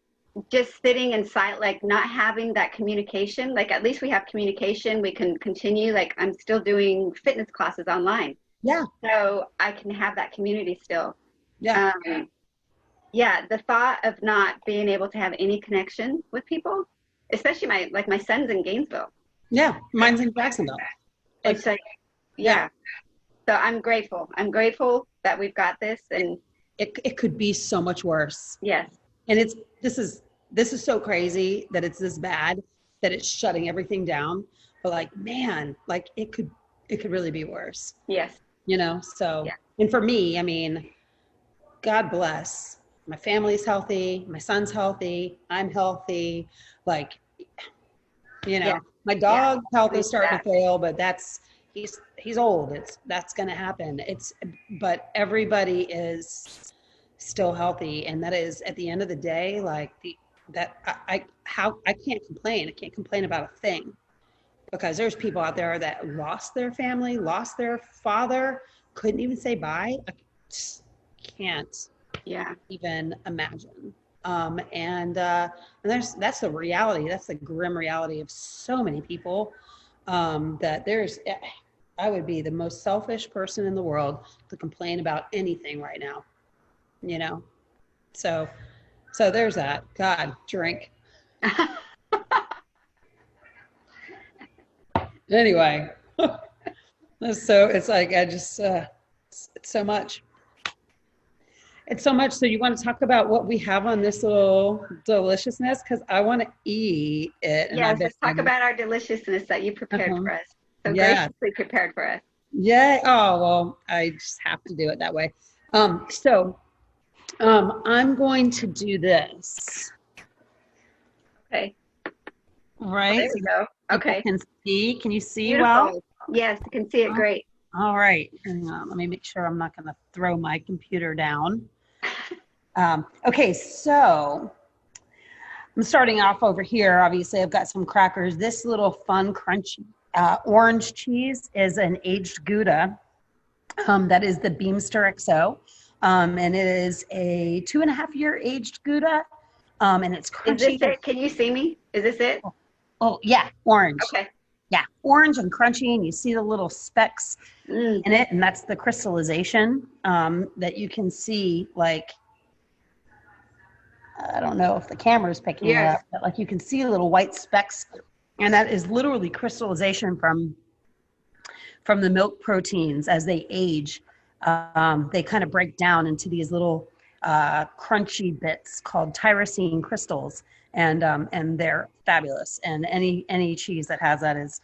just sitting in silent, like not having that communication. Like at least we have communication. We can continue. Like I'm still doing fitness classes online. Yeah, So I can have that community still. yeah, Yeah, the thought of not being able to have any connection with people, especially my son's in Gainesville. yeah. Mine's in Jacksonville. Like, It's like, yeah, yeah. So I'm grateful. I'm grateful that we've got this. And it could be so much worse. yes, And this is so crazy that it's this bad that it's shutting everything down. But like, man, like it could really be worse. yes, So, yeah, and for me, I mean, God bless. My family's healthy, my son's healthy, I'm healthy. Like, yeah, my yeah. dog's health is Please starting that. to fail, but he's old. That's going to happen. But everybody is still healthy. And that is at the end of the day, like I can't complain. I can't complain about a thing because there's people out there that lost their family, lost their father, couldn't even say bye. I just can't Yeah, even imagine. And that's the reality. That's the grim reality of so many people. I would be the most selfish person in the world to complain about anything right now. So there's that. God, drink. Anyway, so it's like I just it's so much. It's so much. So you want to talk about what we have on this little deliciousness? Because I want to eat it. And yes. Let's talk about our deliciousness that you prepared for us. So yeah. graciously prepared for us. Yeah. Oh, well, I just have to do it that way. I'm going to do this. Okay. Right. There we go. Okay. Can you see Beautiful. well? Yes, you can see it great. All right. Hang on. Let me make sure I'm not going to throw my computer down. Okay. So I'm starting off over here. Obviously, I've got some crackers. This little fun, crunchy orange cheese is an aged Gouda. That is the Beamster XO. And it is a 2.5-year aged Gouda. And it's crunchy. Is this it? Can you see me? Is this it? Oh, yeah, orange. Okay. Yeah, orange and crunchy, and you see the little specks Mm. in it, and that's the crystallization that you can see. Like, I don't know if the camera is picking it up, but like you can see little white specks, and that is literally crystallization from the milk proteins as they age. They kind of break down into these little crunchy bits called tyrosine crystals, and they're fabulous. And any cheese that has that is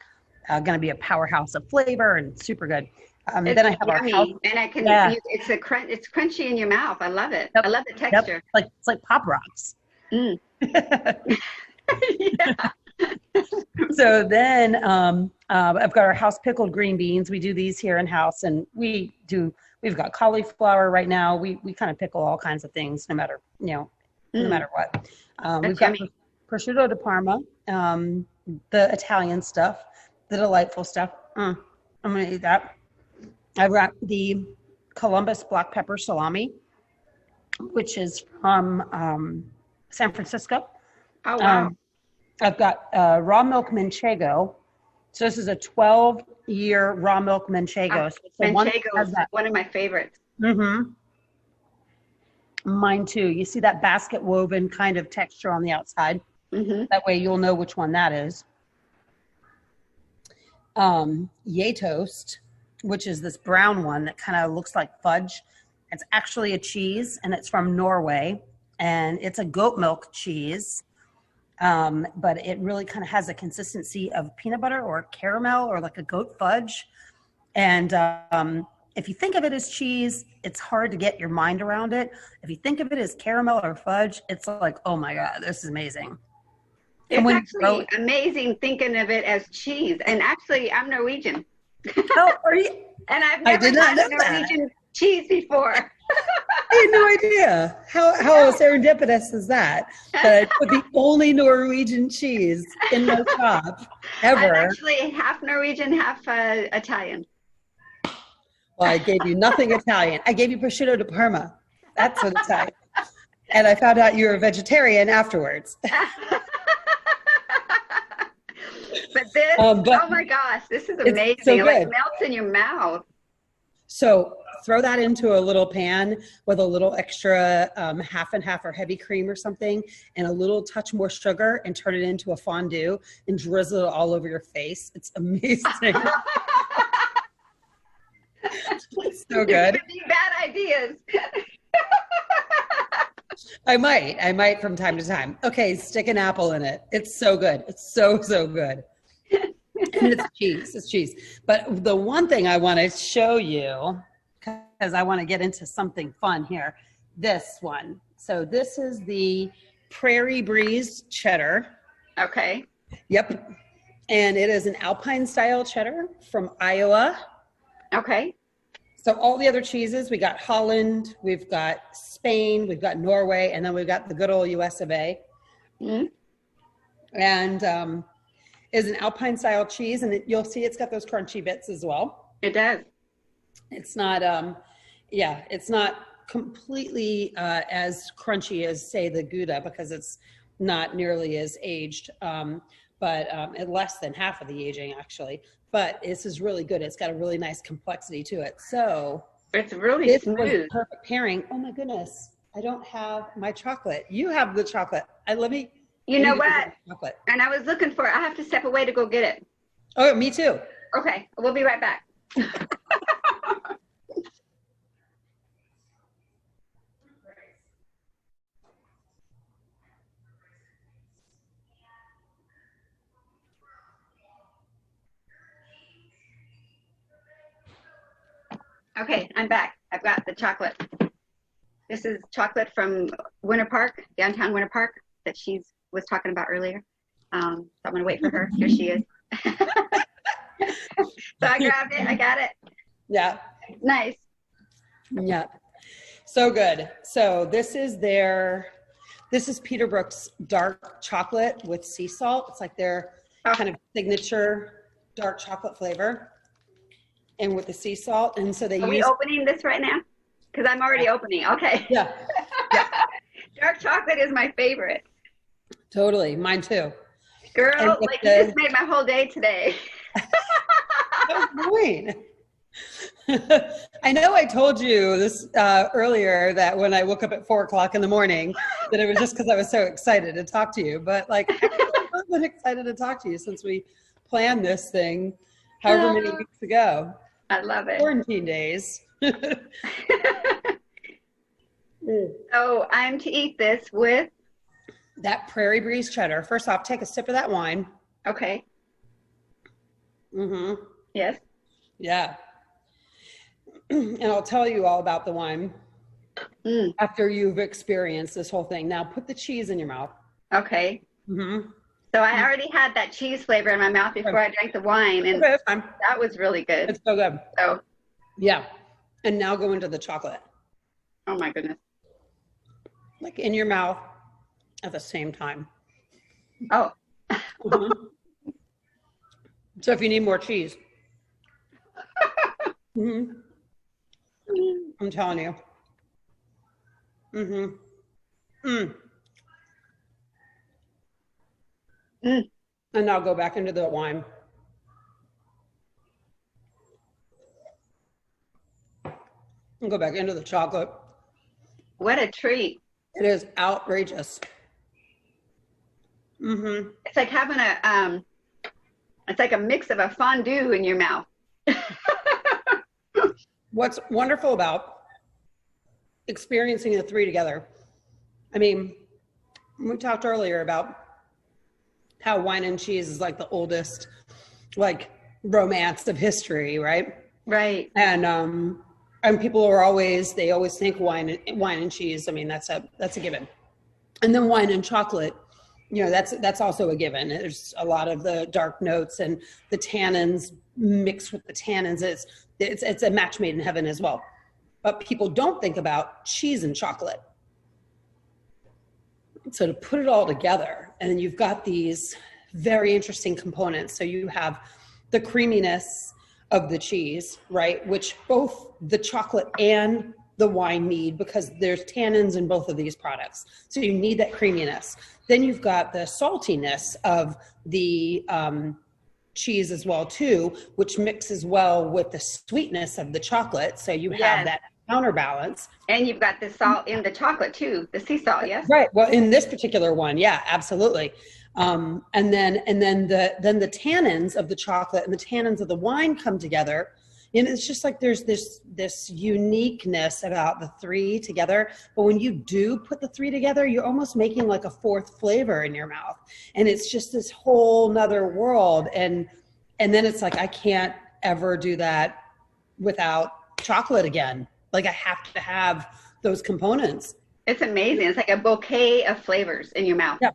going to be a powerhouse of flavor and super good. Then I have yummy. our house. And I can. Yeah. It's it's crunchy in your mouth. I love it. Yep. I love the texture. Yep. It's like Pop Rocks. Mm. Yeah. So then I've got our house pickled green beans. We do these here in house, and we've got cauliflower right now. We kind of pickle all kinds of things, no matter what. We've got prosciutto di Parma, the Italian stuff, the delightful stuff. I'm gonna eat that. I've got the Columbus black pepper salami, which is from San Francisco. Oh wow. I've got raw milk manchego. So this is a 12-year raw milk Manchego. So it's the one that Manchego has is that. one of my favorites. Mm-hmm. Mine too. You see that basket woven kind of texture on the outside. Mm-hmm. That way you'll know which one that is. Yay Toast, which is this brown one that kind of looks like fudge. It's actually a cheese, and it's from Norway, and it's a goat milk cheese. But it really kind of has a consistency of peanut butter or caramel or like a goat fudge. And if you think of it as cheese, it's hard to get your mind around it. If you think of it as caramel or fudge, it's like, oh my God, this is amazing. It's actually amazing thinking of it as cheese. And actually, I'm Norwegian. Oh, are you? And I've never had a Norwegian cheese before. I had no idea. How serendipitous is that? That I put the only Norwegian cheese in my shop ever. I'm actually half Norwegian, half Italian. Well, I gave you nothing Italian. I gave you prosciutto di Parma. That's what Italian. And I found out you were a vegetarian afterwards. But this, oh my gosh, this is amazing. So it like melts in your mouth. So throw that into a little pan with a little extra half and half or heavy cream or something, and a little touch more sugar, and turn it into a fondue and drizzle it all over your face. It's amazing. It's so good. Bad ideas. I might from time to time. Okay, stick an apple in it. It's so good. It's so good. And it's cheese. But the one thing I want to show you, because I want to get into something fun here, this one. So this is the Prairie Breeze cheddar. Okay. Yep. And it is an Alpine style cheddar from Iowa. Okay. So all the other cheeses, we got Holland, we've got Spain, we've got Norway, and then we've got the good old US of A. Mm-hmm. And is an Alpine style cheese, and you'll see it's got those crunchy bits as well. It does. It's not, it's not completely as crunchy as, say, the Gouda, because it's not nearly as aged, but less than half of the aging, actually. But this is really good. It's got a really nice complexity to it. So it's really smooth. Perfect pairing. Oh my goodness. I don't have my chocolate. You have the chocolate. You know what? Chocolate. And I was looking for it. I have to step away to go get it. Oh, me too. Okay. We'll be right back. Okay, I'm back. I've got the chocolate. This is chocolate from Winter Park, downtown Winter Park, that she was talking about earlier. So I'm going to wait for her. Here she is. So I grabbed it. I got it. Yeah. Nice. Yeah. So good. So this is Peterbrooke's dark chocolate with sea salt. It's like their kind of signature dark chocolate flavor. And with the sea salt, and so Are we opening this right now? Because I'm already opening. Okay. Yeah. Dark chocolate is my favorite. Totally, mine too. Girl, like you just made my whole day today. I know I told you this earlier, that when I woke up at 4:00 in the morning, that it was just because I was so excited to talk to you. But like, I've been excited to talk to you since we planned this thing, however many weeks ago. I love it. Quarantine days. So I'm to eat this with that Prairie Breeze cheddar. First off, take a sip of that wine. Okay. Mm-hmm. Yes. Yeah. And I'll tell you all about the wine after you've experienced this whole thing. Now put the cheese in your mouth. Okay. Mm-hmm. So I already had that cheese flavor in my mouth before I drank the wine, and that was really good. It's so good. So, yeah. And now go into the chocolate. Oh my goodness. Like in your mouth at the same time. Oh. Mm-hmm. So if you need more cheese. Mm-hmm. I'm telling you. Mm-hmm. And now go back into the wine. I'll go back into the chocolate. What a treat. It is outrageous. It's like having it's like a mix of a fondue in your mouth. What's wonderful about experiencing the three together, I mean, we talked earlier about how wine and cheese is like the oldest, like, romance of history, right? Right. And people are always, they always think wine and cheese. I mean, that's a given. And then wine and chocolate, you know, that's also a given. There's a lot of the dark notes and the tannins mixed with the tannins. It's a match made in heaven as well. But people don't think about cheese and chocolate. So to put it all together, and then you've got these very interesting components. So you have the creaminess of the cheese, right? Which both the chocolate and the wine need, because there's tannins in both of these products. So you need that creaminess. Then you've got the saltiness of the cheese as well too, which mixes well with the sweetness of the chocolate. So you have that counterbalance. And you've got the salt in the chocolate too, the sea salt, yes? Right. Well, in this particular one, yeah, absolutely. And then the tannins of the chocolate and the tannins of the wine come together. And it's just like there's this uniqueness about the three together. But when you do put the three together, you're almost making like a fourth flavor in your mouth. And it's just this whole nother world. And then it's like, I can't ever do that without chocolate again. Like, I have to have those components. It's amazing. It's like a bouquet of flavors in your mouth. Yeah.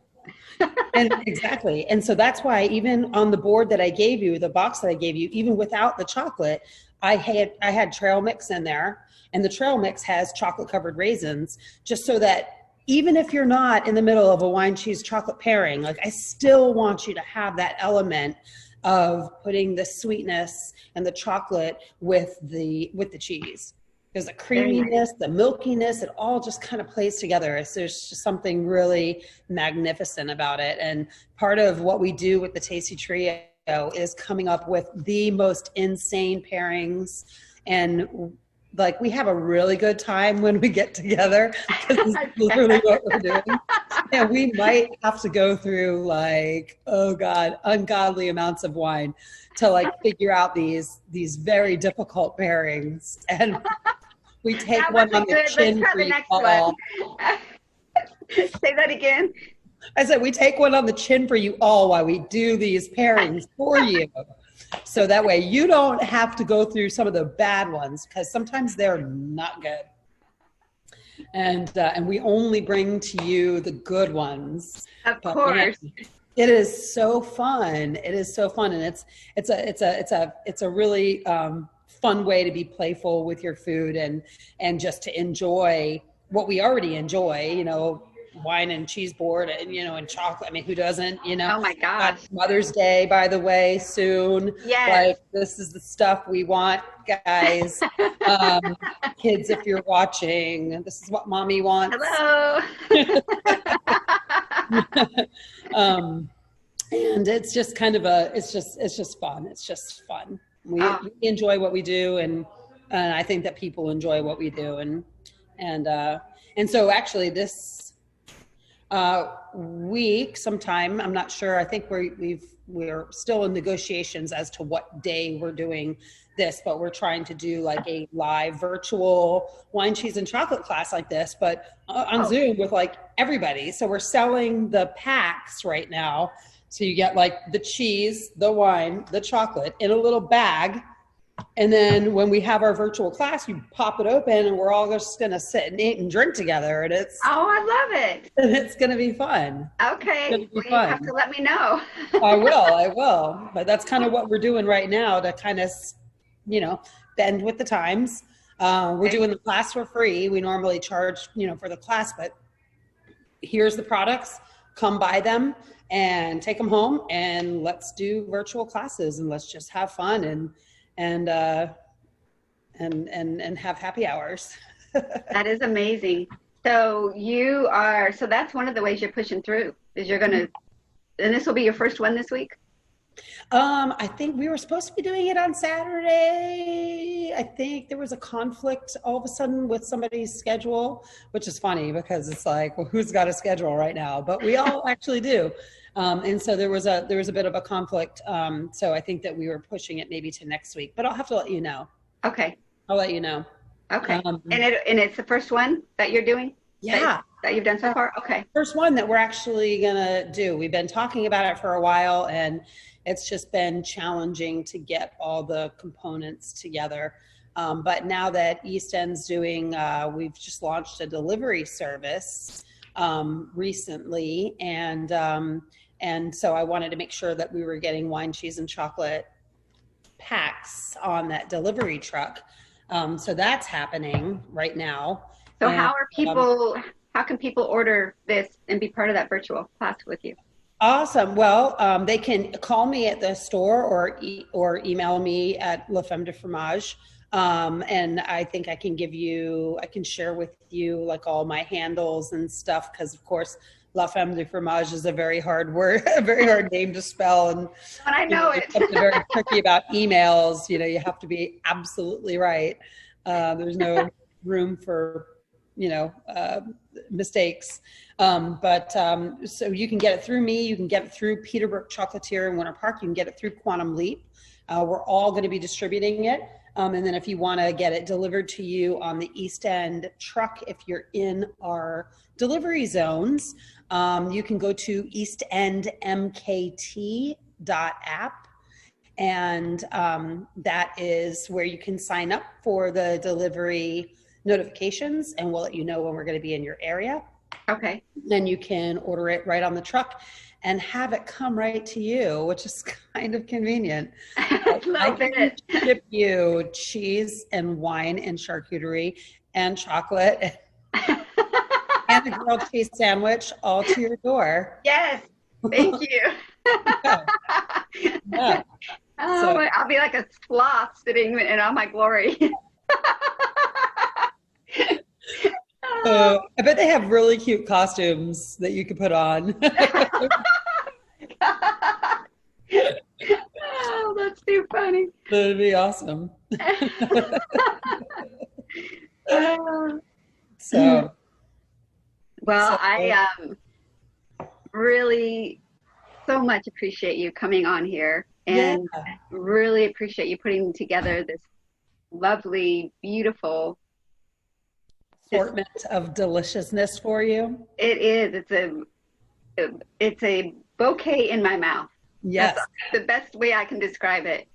And exactly. And so that's why even on the board that I gave you, the box that I gave you, even without the chocolate, I had trail mix in there, and the trail mix has chocolate covered raisins, just so that even if you're not in the middle of a wine cheese chocolate pairing, like, I still want you to have that element of putting the sweetness and the chocolate with the cheese. There's the creaminess, the milkiness, it all just kind of plays together. There's just something really magnificent about it. And part of what we do with the Tasty Trio is coming up with the most insane pairings. And like, we have a really good time when we get together, because this is literally what we're doing. And we might have to go through, like, oh God, ungodly amounts of wine to, like, figure out these very difficult pairings. And we take one on the chin for you all. Say that again. I said, we take one on the chin for you all while we do these pairings for you. So that way you don't have to go through some of the bad ones, because sometimes they're not good. And we only bring to you the good ones. Of course. Man, it is so fun. It is so fun. And it's a really fun way to be playful with your food, and just to enjoy what we already enjoy, you know, wine and cheese board, and, you know, and chocolate. I mean, who doesn't, you know? Oh my gosh. Mother's Day, by the way, soon. Yes. Like, this is the stuff we want, guys. Kids, if you're watching, this is what mommy wants. Hello. And it's just kind of it's just fun. It's just fun. We enjoy what we do, and I think that people enjoy what we do, and so actually this week sometime, I'm not sure, I think we're still in negotiations as to what day we're doing this, but we're trying to do like a live virtual wine, cheese, and chocolate class like this, but on Zoom with like everybody. So we're selling the packs right now. So you get like the cheese, the wine, the chocolate in a little bag. And then when we have our virtual class, you pop it open, and we're all just going to sit and eat and drink together. And I love it. It's going to be fun. Okay. Well, you have to let me know. I will. But that's kind of what we're doing right now to kind of, you know, bend with the times. We're doing the class for free. We normally charge, you know, for the class, but here's the products. Come buy them and take them home, and let's do virtual classes, and let's just have fun and have happy hours. That is amazing. So that's one of the ways you're pushing through, is you're going to, and this will be your first one this week? I think we were supposed to be doing it on Saturday. I think there was a conflict all of a sudden with somebody's schedule, which is funny because it's like, well, who's got a schedule right now? But we all actually do. And so there was a bit of a conflict. So I think that we were pushing it maybe to next week, but I'll have to let you know. Okay. I'll let you know. Okay. And it's the first one that you're doing? Yeah. That you've done so far? Okay. First one that we're actually gonna do. We've been talking about it for a while, and it's just been challenging to get all the components together. But now that East End's doing, we've just launched a delivery service recently, and so I wanted to make sure that we were getting wine, cheese, and chocolate packs on that delivery truck. So that's happening right now. So how can people order this and be part of that virtual class with you? Awesome. Well, they can call me at the store or email me at Femme Du Fromage. And I think I can share with you like all my handles and stuff. Cause of course, Femme Du Fromage is a very hard word, a very hard name to spell. And I know it. It's very tricky about emails. You have to be absolutely right. There's no room for, mistakes. So you can get it through me. You can get it through Peterbrook Chocolatier in Winter Park. You can get it through Quantum Leap. We're all going to be distributing it. And then if you want to get it delivered to you on the East End truck, if you're in our delivery zones, you can go to eastendmkt.app. And that is where you can sign up for the delivery notifications, and we'll let you know when we're going to be in your area. Okay. Then you can order it right on the truck and have it come right to you, which is kind of convenient. I can ship you cheese and wine and charcuterie and chocolate and a grilled cheese sandwich all to your door. Yes. Thank you. Yeah. Oh, I'll be like a sloth sitting in all my glory. I bet they have really cute costumes that you could put on. Oh, that's too funny. That'd be awesome. I really so much appreciate you coming on here, and really appreciate you putting together this lovely, beautiful assortment of deliciousness for you. It is. It's a bouquet in my mouth. Yes. That's the best way I can describe it.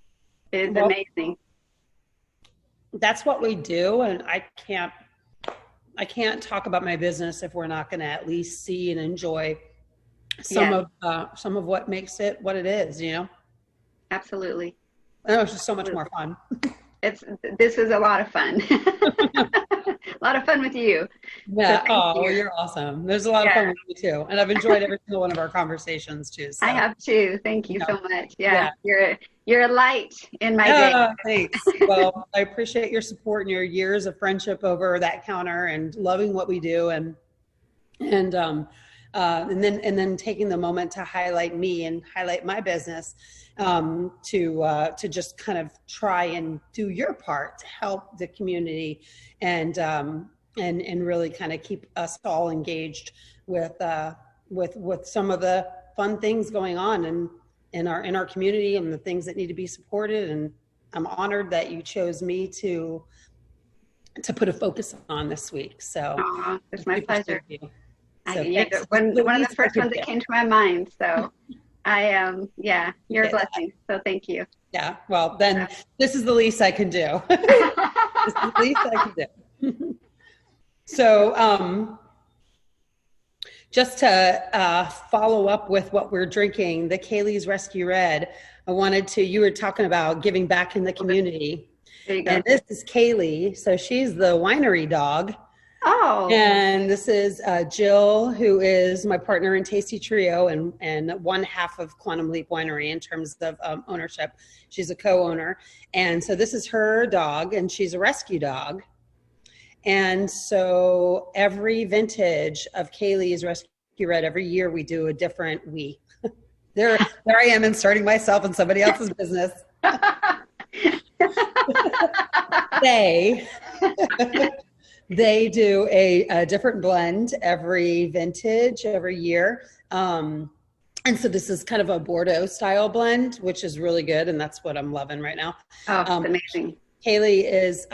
It is amazing. That's what we do, and I can't talk about my business if we're not going to at least see and enjoy some of what makes it what it is. Absolutely. And it's just so much more fun. This is a lot of fun. A lot of fun with you. Yeah. So you're awesome. There's a lot of fun with you too. And I've enjoyed every single one of our conversations too. So. I have too. Thank you so much. Yeah. You're a light in my day. Thanks. Well, I appreciate your support and your years of friendship over that counter and loving what we do and then taking the moment to highlight me and highlight my business, to just kind of try and do your part to help the community and really kind of keep us all engaged with some of the fun things going on in our community and the things that need to be supported. And I'm honored that you chose me to put a focus on this week. So it's my pleasure. So one of the first ones that came to my mind. So you're a blessing. So thank you. Yeah. Well, then this is the least I can do. This is the least I can do. So, just to follow up with what we're drinking, the Kaylee's Rescue Red, you were talking about giving back in the community. There you go. And this is Kaylee. So she's the winery dog. Oh. And this is Jill, who is my partner in Tasty Trio and one half of Quantum Leap Winery in terms of ownership. She's a co-owner. And so this is her dog, and she's a rescue dog. And so every vintage of Kaylee's Rescue Red, every year we do a different There I am inserting myself in somebody else's business. They do a different blend every vintage, every year. And so this is kind of a Bordeaux style blend, which is really good. And that's what I'm loving right now. Oh, it's amazing. Kaylee is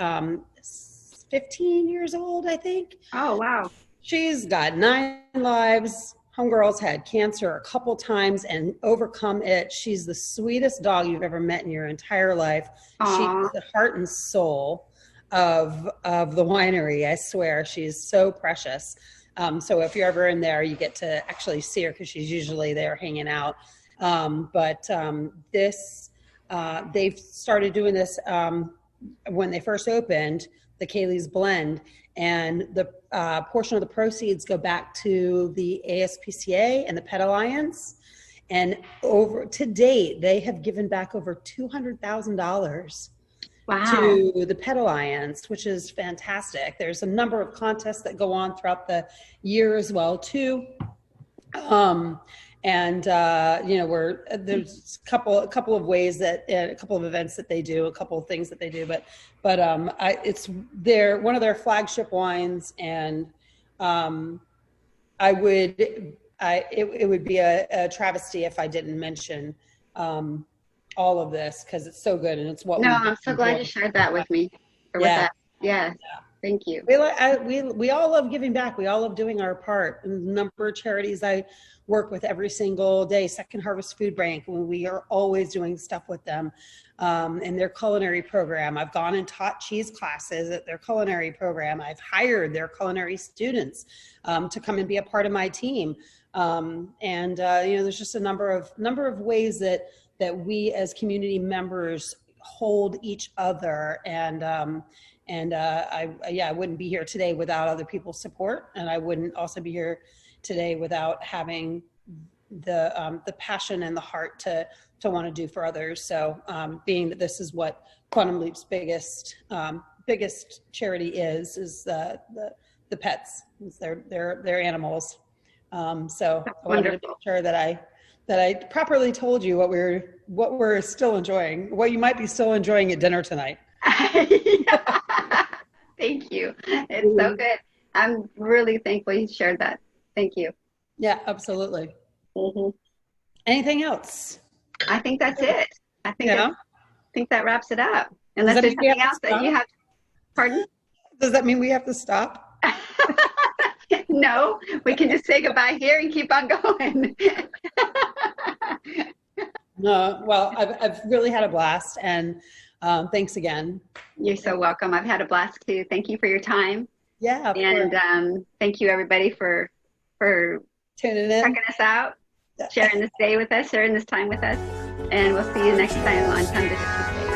15 years old, I think. Oh, wow. She's got 9 lives. Homegirl's had cancer a couple times and overcome it. She's the sweetest dog you've ever met in your entire life. Aww. She's the heart and soul of the winery. I swear, she's so precious. So if you're ever in there, you get to actually see her because she's usually there hanging out. They've started doing this when they first opened, the Kaylee's Blend, and the portion of the proceeds go back to the ASPCA and the Pet Alliance. And to date, they have given back over $200,000 to the Pet Alliance, which is fantastic. There's a number of contests that go on throughout the year as well, too. There's a couple of ways that a couple of events that they do, a couple of things that they do, but it's one of their flagship wines, and it would be a travesty if I didn't mention all of this because it's so good and it's what. No, I'm so glad you shared that with me. Yes. Thank you. We all love giving back. We all love doing our part. And the number of charities I work with every single day, Second Harvest Food Bank, we are always doing stuff with them in their culinary program. I've gone and taught cheese classes at their culinary program. I've hired their culinary students to come and be a part of my team. There's just a number of ways that we as community members hold each other, I wouldn't be here today without other people's support, and I wouldn't also be here today without having the passion and the heart to want to do for others. So being that this is what Quantum Leap's biggest charity is the pets, it's their animals. So I wanted to make sure that I properly told you what we're still enjoying, what you might be still enjoying at dinner tonight. Thank you. It's so good. I'm really thankful you shared that. Thank you. Yeah, absolutely. Mm-hmm. Anything else? I think that's it. I think that wraps it up. Unless there's something else that you have. Pardon? Does that mean we have to stop? No, we can just say goodbye here and keep on going. No, well, I've really had a blast, and thanks again. You're so welcome. I've had a blast too. Thank you for your time. Yeah, and thank you everybody for tuning in, checking us out, sharing this day with us, sharing this time with us, and we'll see you next time on Tonda Corrente.